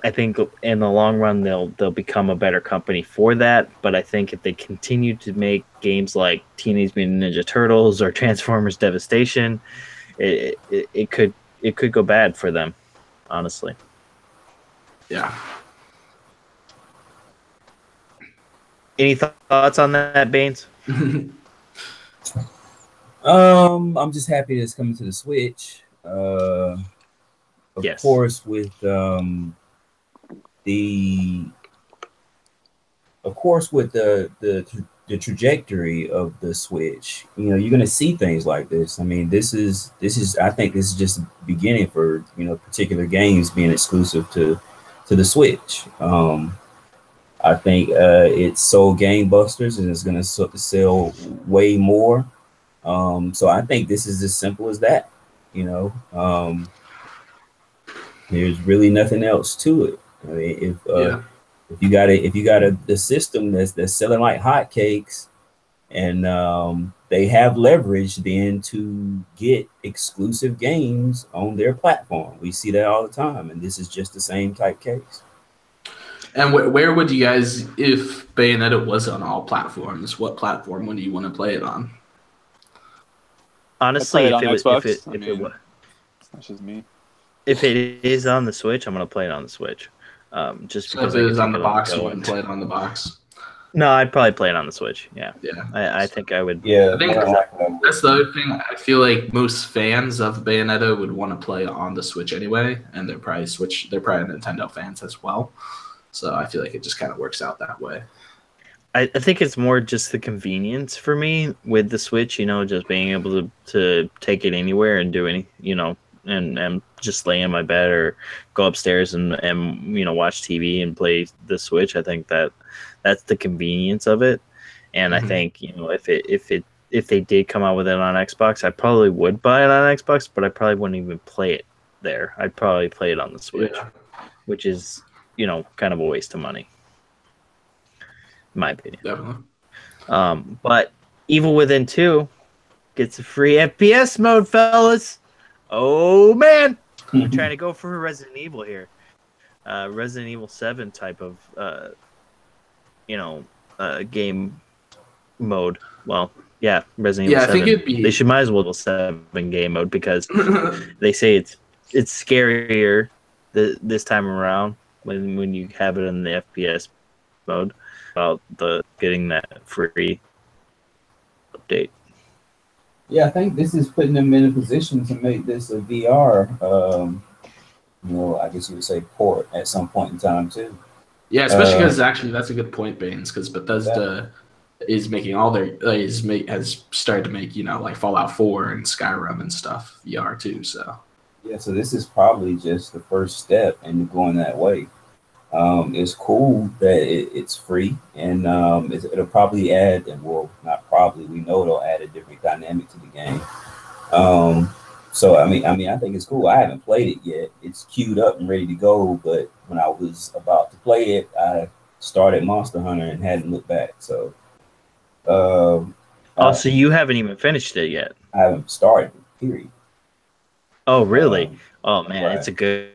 I think in the long run they'll become a better company for that. But I think if they continue to make games like Teenage Mutant Ninja Turtles or Transformers Devastation, it could go bad for them, honestly. Yeah. Any thoughts on that, Baines? I'm just happy that it's coming to the Switch. Of course, with the trajectory of the Switch, you're gonna see things like this. I mean, this is I think this is just the beginning for particular games being exclusive to the Switch. I think it's sold gangbusters, and it's gonna sell way more. So I think this is as simple as that. You know, there's really nothing else to it. I mean, if you got the system that's selling like hotcakes, and they have leverage then to get exclusive games on their platform. We see that all the time, and this is just the same type case. And where would you guys, if Bayonetta was on all platforms, what platform would you want to play it on? Honestly, if that's just me. If it is on the Switch, I'm gonna play it on the Switch. Just So because if I it can was take on the it box, on you the wouldn't play it on the box. No, I'd probably play it on the Switch. Yeah, Yeah. I think I would. Yeah, I think that's the other thing. I feel like most fans of Bayonetta would want to play on the Switch anyway, and they're probably Nintendo fans as well. So I feel like it just kind of works out that way. I think it's more just the convenience for me with the Switch, just being able to take it anywhere and do any, and just lay in my bed or go upstairs and watch TV and play the Switch. I think that's the convenience of it. And I think, if they did come out with it on Xbox, I probably would buy it on Xbox, but I probably wouldn't even play it there. I'd probably play it on the Switch, which is, kind of a waste of money. In my opinion. Definitely. But Evil Within 2 gets a free FPS mode, fellas. Oh man, we're trying to go for Resident Evil here. Resident Evil 7 type of game mode. Well, yeah, Resident Evil 7. I think they should might as well do 7 game mode because they say it's scarier this time around when you have it in the FPS mode. About getting that free update. Yeah, I think this is putting them in a position to make this a VR, I guess you would say port at some point in time too. Yeah, especially because actually that's a good point, Baines, because Bethesda is making all their has started to make like Fallout 4 and Skyrim and stuff VR too. So yeah, so this is probably just the first step in going that way. It's cool that it's free, and it'll probably add, and well, not probably, we know it'll add a different dynamic to the game. So I mean, I think it's cool. I haven't played it yet. It's queued up and ready to go, but when I was about to play it, I started Monster Hunter and hadn't looked back. So, so you haven't even finished it yet? I haven't started. Period. Oh, really? Oh man, right. It's a good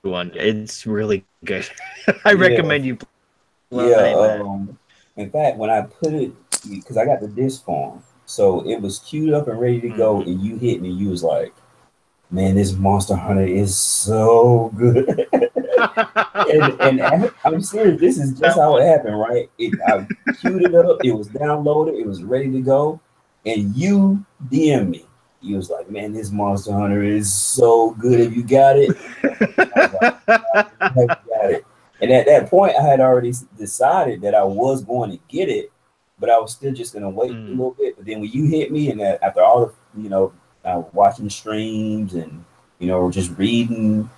one. It's really good. I recommend you play that. In fact, when I put it, because I got the disc form, so it was queued up and ready to go, and you hit me, you was like, man, this Monster Hunter is so good. and I'm serious, this is just how it happened, right? I queued it up, it was downloaded, it was ready to go, and you DM me. He was like, man, this Monster Hunter is so good. Have you got it? I got it. And at that point, I had already decided that I was going to get it, but I was still just going to wait a little bit. But then when you hit me, and after all the, watching streams and, just reading,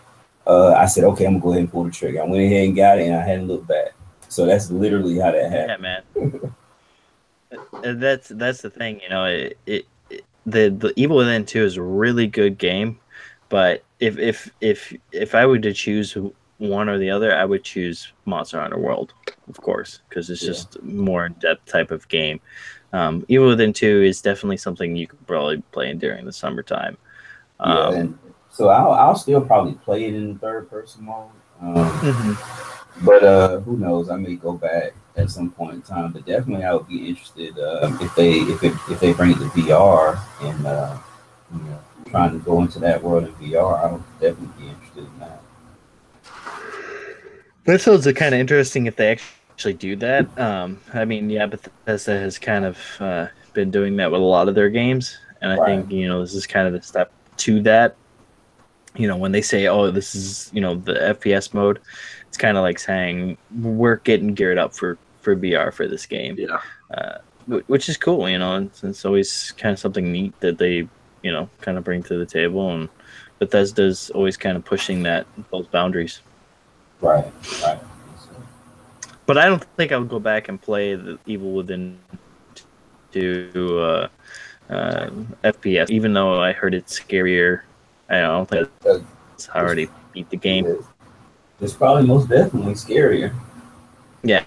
I said, okay, I'm going to go ahead and pull the trigger. I went ahead and got it, and I hadn't looked back. So that's literally how that happened. Yeah, man. That's the thing, The Evil Within 2 is a really good game, but if I were to choose one or the other, I would choose Monster Hunter World, of course, because it's just more in-depth type of game. Evil Within 2 is definitely something you could probably play during the summertime. And so I'll still probably play it in third-person mode. But who knows? I may go back at some point in time. But definitely, I would be interested if they bring it to VR and trying to go into that world in VR. I would definitely be interested in that. That sounds kind of interesting if they actually do that. I mean, yeah, Bethesda has kind of been doing that with a lot of their games, and I think this is kind of the step to that. When they say, "Oh, this is the FPS mode," it's kind of like saying we're getting geared up for VR for this game. Yeah. Which is cool, it's always kind of something neat that they, kind of bring to the table, and Bethesda's always kind of pushing those boundaries. Right. But I don't think I would go back and play the Evil Within 2 FPS. Even though I heard it's scarier, I don't think it's already beat the game. It's probably most definitely scarier. Yeah,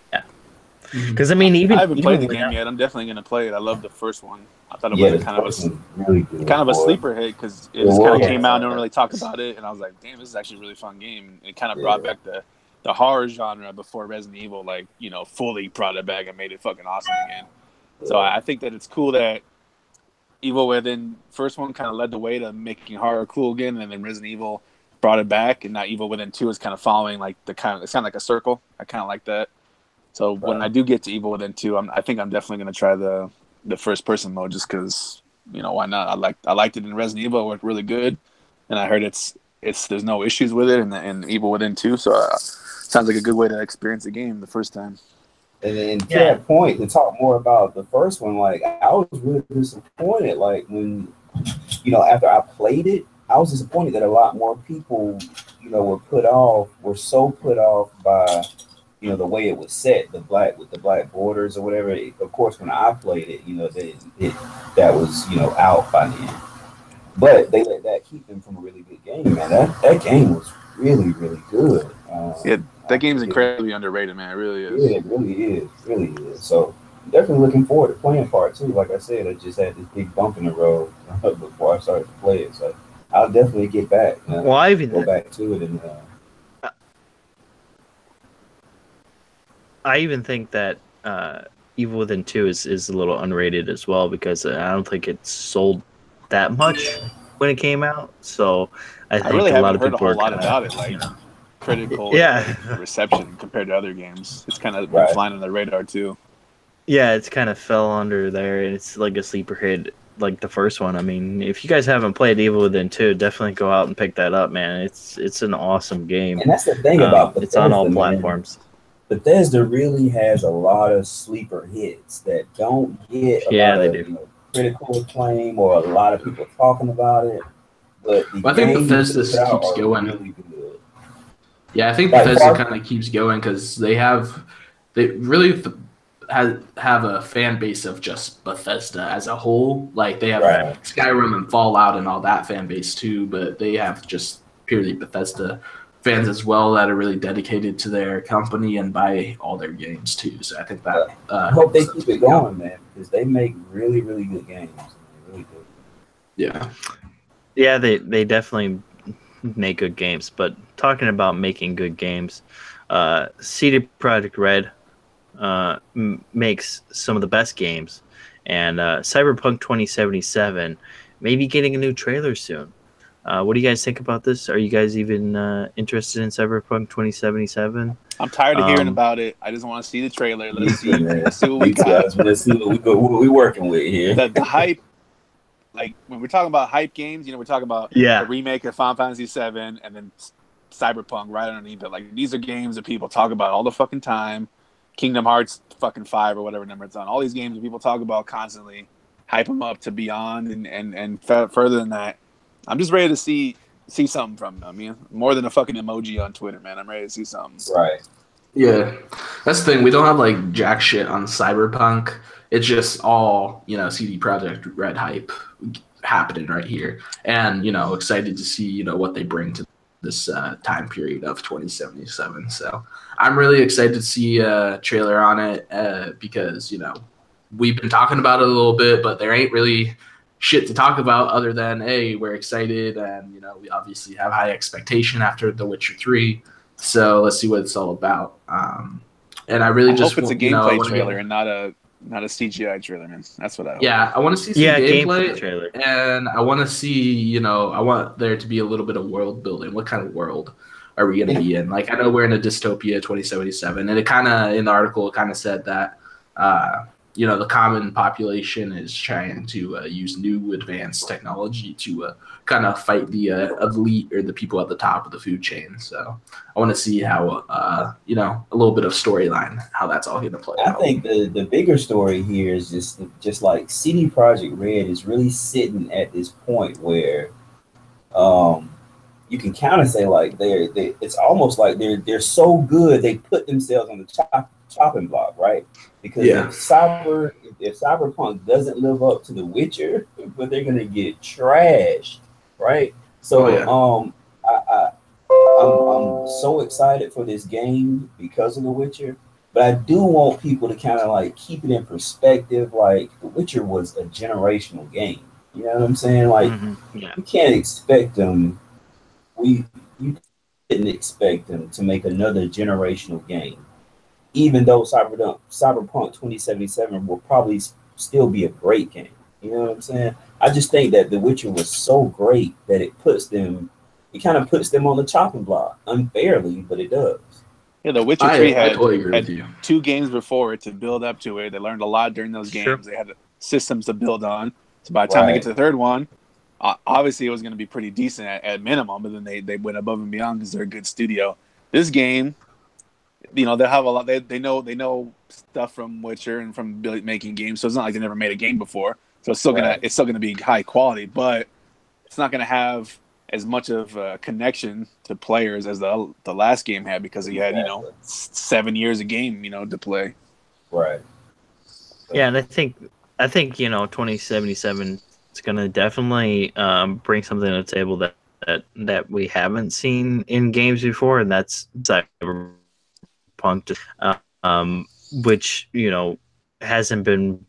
because I mean, even I haven't played the even game yet. I'm definitely gonna play it. I love the first one. I thought it Yeah, was the kind of first a one's really good. kind of a boy. sleeper hit because it It just kind of was. came out. No one really talked about it, and I was like, "Damn, this is actually a really fun game." It kind of brought Yeah. back the horror genre before Resident Evil, like fully brought it back and made it fucking awesome again. So I think that it's cool that Evil Within first one kind of led the way to making horror cool again, and then Resident Evil brought it back, and now Evil Within 2 is kind of following like it's kind of like a circle. I kind of like that. So when I do get to Evil Within 2, I think I'm definitely gonna try the first person mode just because why not? I liked it in Resident Evil, it worked really good, and I heard it's there's no issues with it in Evil Within 2, so sounds like a good way to experience the game the first time. And then to that point, to talk more about the first one, like I was really disappointed. Like when after I played it, I was disappointed that a lot more people, were so put off by the way it was set, the black borders or whatever. Of course, when I played it, that was out by then. But they let that keep them from a really good game, man. That game was really, really good. That game's incredibly underrated, man. It really is. Yeah, it really is. So definitely looking forward to playing part 2. Like I said, I just had this big bump in the road before I started to play it. So I'll definitely get back. Well, I even go back to it and. I even think that Evil Within 2 is a little underrated as well because I don't think it sold that much when it came out. So I think really a lot of heard people a whole lot kinda, about it, like critical reception compared to other games. It's kind of been flying on the radar too. Yeah, it's kind of fell under there, and it's like a sleeper hit like the first one. I mean, if you guys haven't played Evil Within 2, definitely go out and pick that up, man. It's an awesome game. And that's the thing about Bethesda, it's on all platforms. Bethesda really has a lot of sleeper hits that don't get a lot of critical acclaim or a lot of people talking about it. But I think Bethesda keeps going. Really good. Yeah, I think Bethesda kind of keeps going because they really have a fan base of just Bethesda as a whole. Like they have Skyrim and Fallout and all that fan base too, but they have just purely Bethesda fans as well that are really dedicated to their company and buy all their games too. So I think that I hope they keep it going, man, because they make really, really good games. Really good. Yeah, they definitely make good games. But talking about making good games, CD Projekt Red makes some of the best games, and Cyberpunk 2077 may be getting a new trailer soon. What do you guys think about this? Are you guys even interested in Cyberpunk 2077? I'm tired of hearing about it. I just want to see the trailer. Let's see what we got. Let's see what we're working with here. The hype, like when we're talking about hype games, we're talking about the remake of Final Fantasy VII and then Cyberpunk right underneath it. Like these are games that people talk about all the fucking time. Kingdom Hearts fucking 5 or whatever number it's on. All these games that people talk about constantly, hype them up to beyond and further than that. I'm just ready to see something from them. I mean, more than a fucking emoji on Twitter, man. I'm ready to see something. Right. Yeah. That's the thing. We don't have like jack shit on Cyberpunk. It's just all, CD Projekt Red hype happening right here. And, excited to see, what they bring to this time period of 2077. So I'm really excited to see a trailer on it because, we've been talking about it a little bit, but there ain't really shit to talk about other than, hey, we're excited and, we obviously have high expectation after The Witcher 3. So let's see what it's all about. And I really just hope it's a gameplay trailer and not a CGI trailer, man. That's what I hope. Yeah, I want to see some gameplay trailer. And I want to see, I want there to be a little bit of world building. What kind of world are we going to be in? Like, I know we're in a dystopia 2077, and it kind of, in the article, it kind of said that, the common population is trying to use new advanced technology to kind of fight the elite or the people at the top of the food chain. So I want to see how, a little bit of storyline, how that's all going to play out. I think the bigger story here is just like CD Projekt Red is really sitting at this point where you can kind of say like it's almost like they're so good they put themselves on the chopping block, right? Because if Cyberpunk doesn't live up to The Witcher, but they're gonna get trashed, right? So I'm so excited for this game because of The Witcher, but I do want people to kind of like keep it in perspective. Like The Witcher was a generational game. You know what I'm saying? Like you can't expect them. You didn't expect them to make another generational game, even though Cyberpunk 2077 will probably still be a great game. You know what I'm saying? I just think that The Witcher was so great that it kind of puts them on the chopping block unfairly, but it does. Yeah, The Witcher 3 I totally agree with you. 2 games before it to build up to it. They learned a lot during those games. They had systems to build on. So by the time they get to the third one, obviously it was going to be pretty decent at minimum, but then they went above and beyond because they're a good studio. This game, you know, they have a lot. They know stuff from Witcher and from making games, so it's not like they never made a game before. So it's still gonna be high quality, but it's not gonna have as much of a connection to players as the last game had because he had 7 years of game to play. Right. Yeah, and I think 2077 is gonna definitely bring something to the table that we haven't seen in games before, and that's Cyberpunk, which hasn't been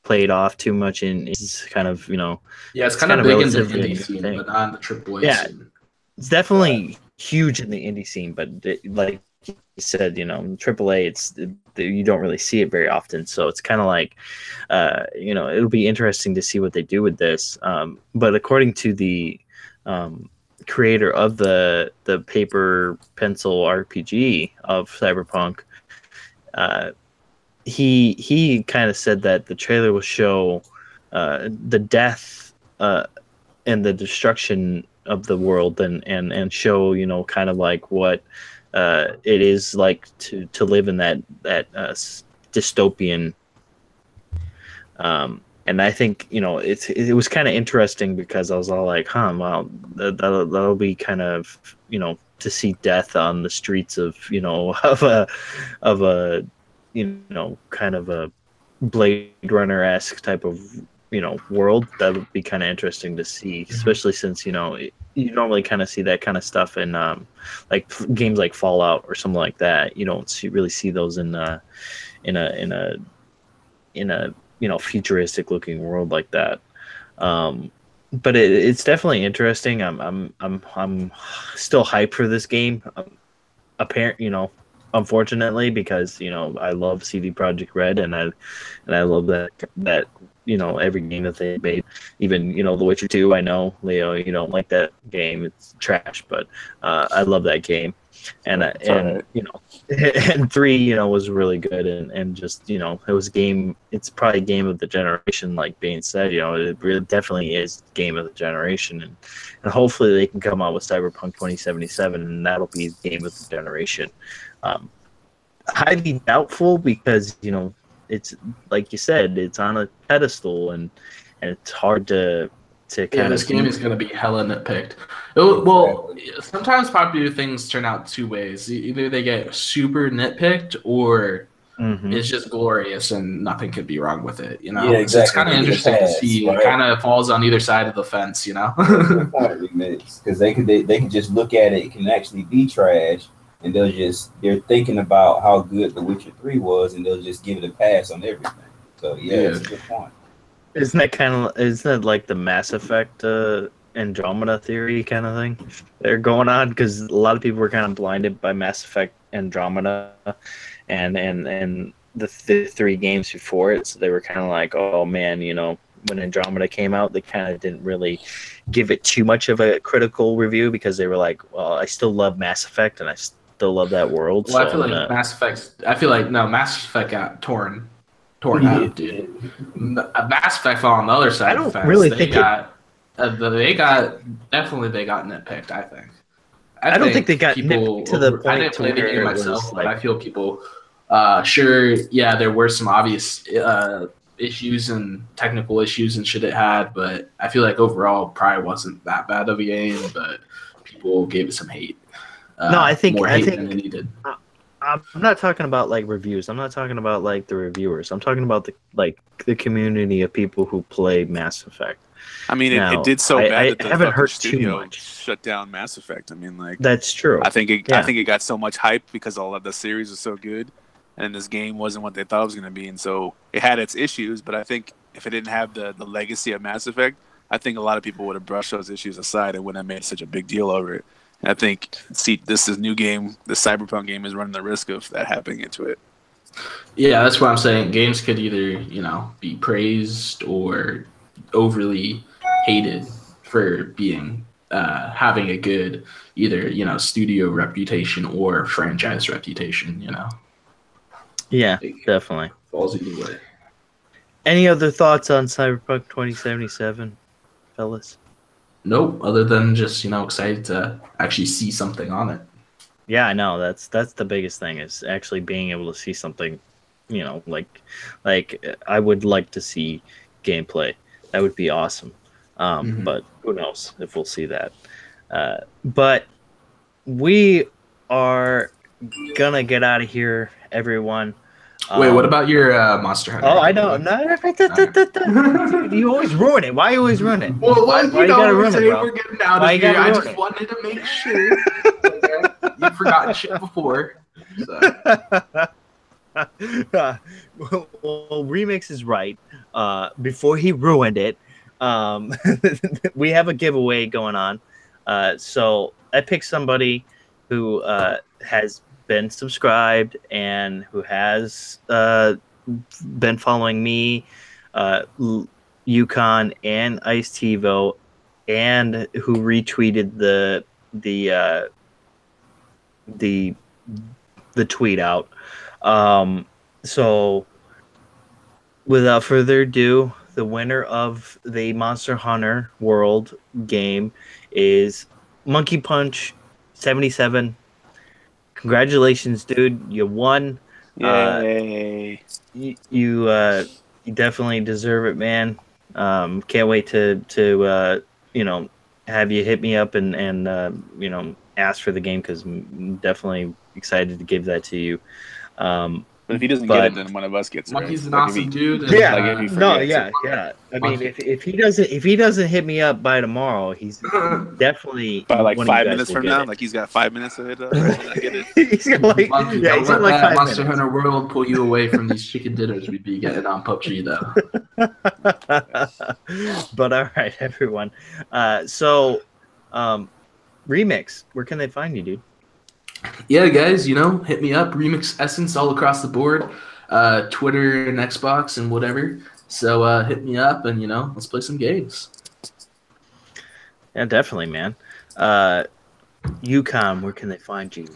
played off too much in. It's kind of it's kind of big in the indie scene, but not in the AAA scene. It's definitely huge in the indie scene, but like you said, AAA, you don't really see it very often. So it's kind of like, it'll be interesting to see what they do with this. But according to the creator of the paper pencil RPG of Cyberpunk, he kind of said that the trailer will show the death and the destruction of the world and show kind of like what it is like to live in that dystopian. And I think it was kind of interesting because I was all like, well, that'll be kind of to see death on the streets of of a kind of a Blade Runner-esque type of world. That would be kind of interesting to see, especially since you normally kind of see that kind of stuff in like games like Fallout or something like that. You don't really see those in a futuristic looking world like that. But it's definitely interesting. I'm still hyped for this game. Unfortunately, because I love CD Projekt Red and I love that every game that they made, even The Witcher 2. I know Leo, you don't like that game; it's trash, but I love that game, and 3 was really good, and just it was game. It's probably game of the generation, like being said. It really definitely is game of the generation, and hopefully they can come out with Cyberpunk 2077, and that'll be game of the generation. Highly doubtful because it's like you said, it's on a pedestal and it's hard to kind of. This game is going to be hella nitpicked. Well, sometimes popular things turn out 2 ways. Either they get super nitpicked or it's just glorious and nothing could be wrong with it. Yeah, exactly. It's kind of interesting to see. Right? It kind of falls on either side of the fence. Because they could just look at it. It can actually be trash. And they're thinking about how good The Witcher 3 was, and they'll just give it a pass on everything. So it's a good point. Isn't that like the Mass Effect Andromeda theory kind of thing they're going on? Because a lot of people were kind of blinded by Mass Effect Andromeda and the 3 games before it, so they were kind of like, oh man, when Andromeda came out, they kind of didn't really give it too much of a critical review because they were like, well, I still love Mass Effect and I still love that world. Well, I feel like Mass Effect got torn out, dude. Mass Effect fell on the other side of the fence. Really they got nitpicked. I don't think they got nitpicked to the point. I didn't play the game myself, but I feel people. There were some obvious issues and technical issues and shit it had, but I feel like overall probably wasn't that bad of a game. But people gave it some hate. No, I think than they needed. I'm not talking about like reviews. I'm not talking about like the reviewers. I'm talking about the community of people who play Mass Effect. I mean, it Now, did so bad I that the haven't fucking heard too studio much. shut down Mass Effect. I mean, like, That's true. I think Yeah. it got so much hype because all of the series was so good, and this game wasn't what they thought it was going to be, and so it had its issues. But I think if it didn't have the legacy of Mass Effect, I think a lot of people would have brushed those issues aside and wouldn't have made such a big deal over it. And I think this is new game, the Cyberpunk game is running the risk of that happening into it. Yeah, that's what I'm saying. Games could either, be praised or overly hated for being having a good either, studio reputation or franchise reputation, Yeah, Like, definitely. falls either way. Any other thoughts on Cyberpunk 2077, fellas? Nope, other than just, excited to actually see something on it. Yeah, I know. That's the biggest thing is actually being able to see something, like I would like to see gameplay. That would be awesome. But who knows if we'll see that. But we are gonna get out of here, everyone. Wait, what about your Monster Hunter? Oh, I know. You always ruin it. Why you always ruin it? Well, why you you gotta ruin it, bro? we're getting out Why of you here. gotta I ruin just it? wanted to make sure. Okay? You've forgotten shit before. So. Well, Remix is right. Before he ruined it, we have a giveaway going on. So I picked somebody who has been subscribed and who has been following me, Yukon and Ice Tivo, and who retweeted the tweet out. So without further ado, the winner of the Monster Hunter World game is Monkey Punch 77. Congratulations, dude! You won. Yay! You definitely deserve it, man. Can't wait to have you hit me up and ask for the game because I'm definitely excited to give that to you. But if he doesn't get it, then one of us gets it. Monkey's right? an Like, awesome if dude. And, Yeah, like, if he no, forgets yeah. I Monkey. mean, if he doesn't hit me up by tomorrow, he's definitely by like one of you 5 guys minutes will from get now, it. like he's got 5 minutes to hit up. And I get it. He's got like Monkey, yeah, don't he's let got like that 5 Monster minutes. Hunter World pull you away from these chicken dinners we'd be getting on PUBG, though. But all right, everyone. So, Remix, where can they find you, dude? Yeah, guys, hit me up. Remix Essence all across the board. Twitter and Xbox and whatever. So hit me up and, let's play some games. Yeah, definitely, man. Yukon, where can they find you?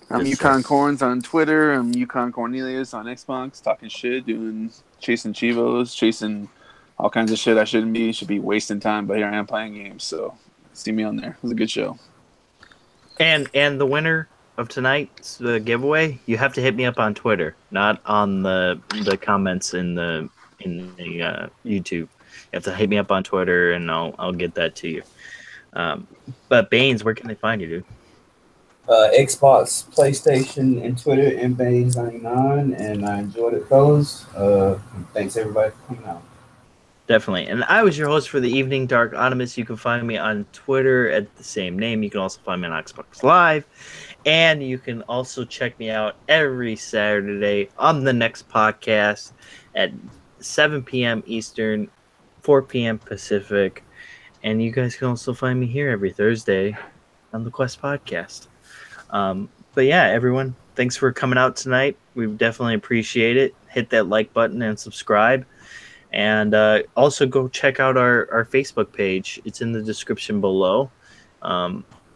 I'm Yukon Corns on Twitter. I'm Yukon Cornelius on Xbox, talking shit, chasing Chivos, chasing all kinds of shit I shouldn't be. Should be wasting time, but here I am playing games. So see me on there. It was a good show. And the winner of tonight's giveaway, you have to hit me up on Twitter, not on the comments in the YouTube. You have to hit me up on Twitter, and I'll get that to you. But Baines, where can they find you, dude? Xbox, PlayStation, and Twitter, mbanes99, and I enjoyed it, fellas. Thanks everybody for coming out. Definitely. And I was your host for the evening, Dark Animus. You can find me on Twitter at the same name. You can also find me on Xbox Live. And you can also check me out every Saturday on the next podcast at 7 p.m. Eastern, 4 p.m. Pacific. And you guys can also find me here every Thursday on the Quest Podcast. But yeah, everyone, thanks for coming out tonight. We definitely appreciate it. Hit that like button and subscribe. And also go check out our Facebook page. It's in the description below.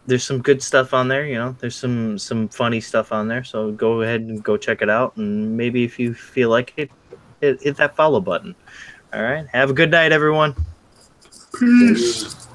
There's some good stuff on there. There's some funny stuff on there. So go ahead and go check it out. And maybe if you feel like it, hit that follow button. All right. Have a good night, everyone. Peace.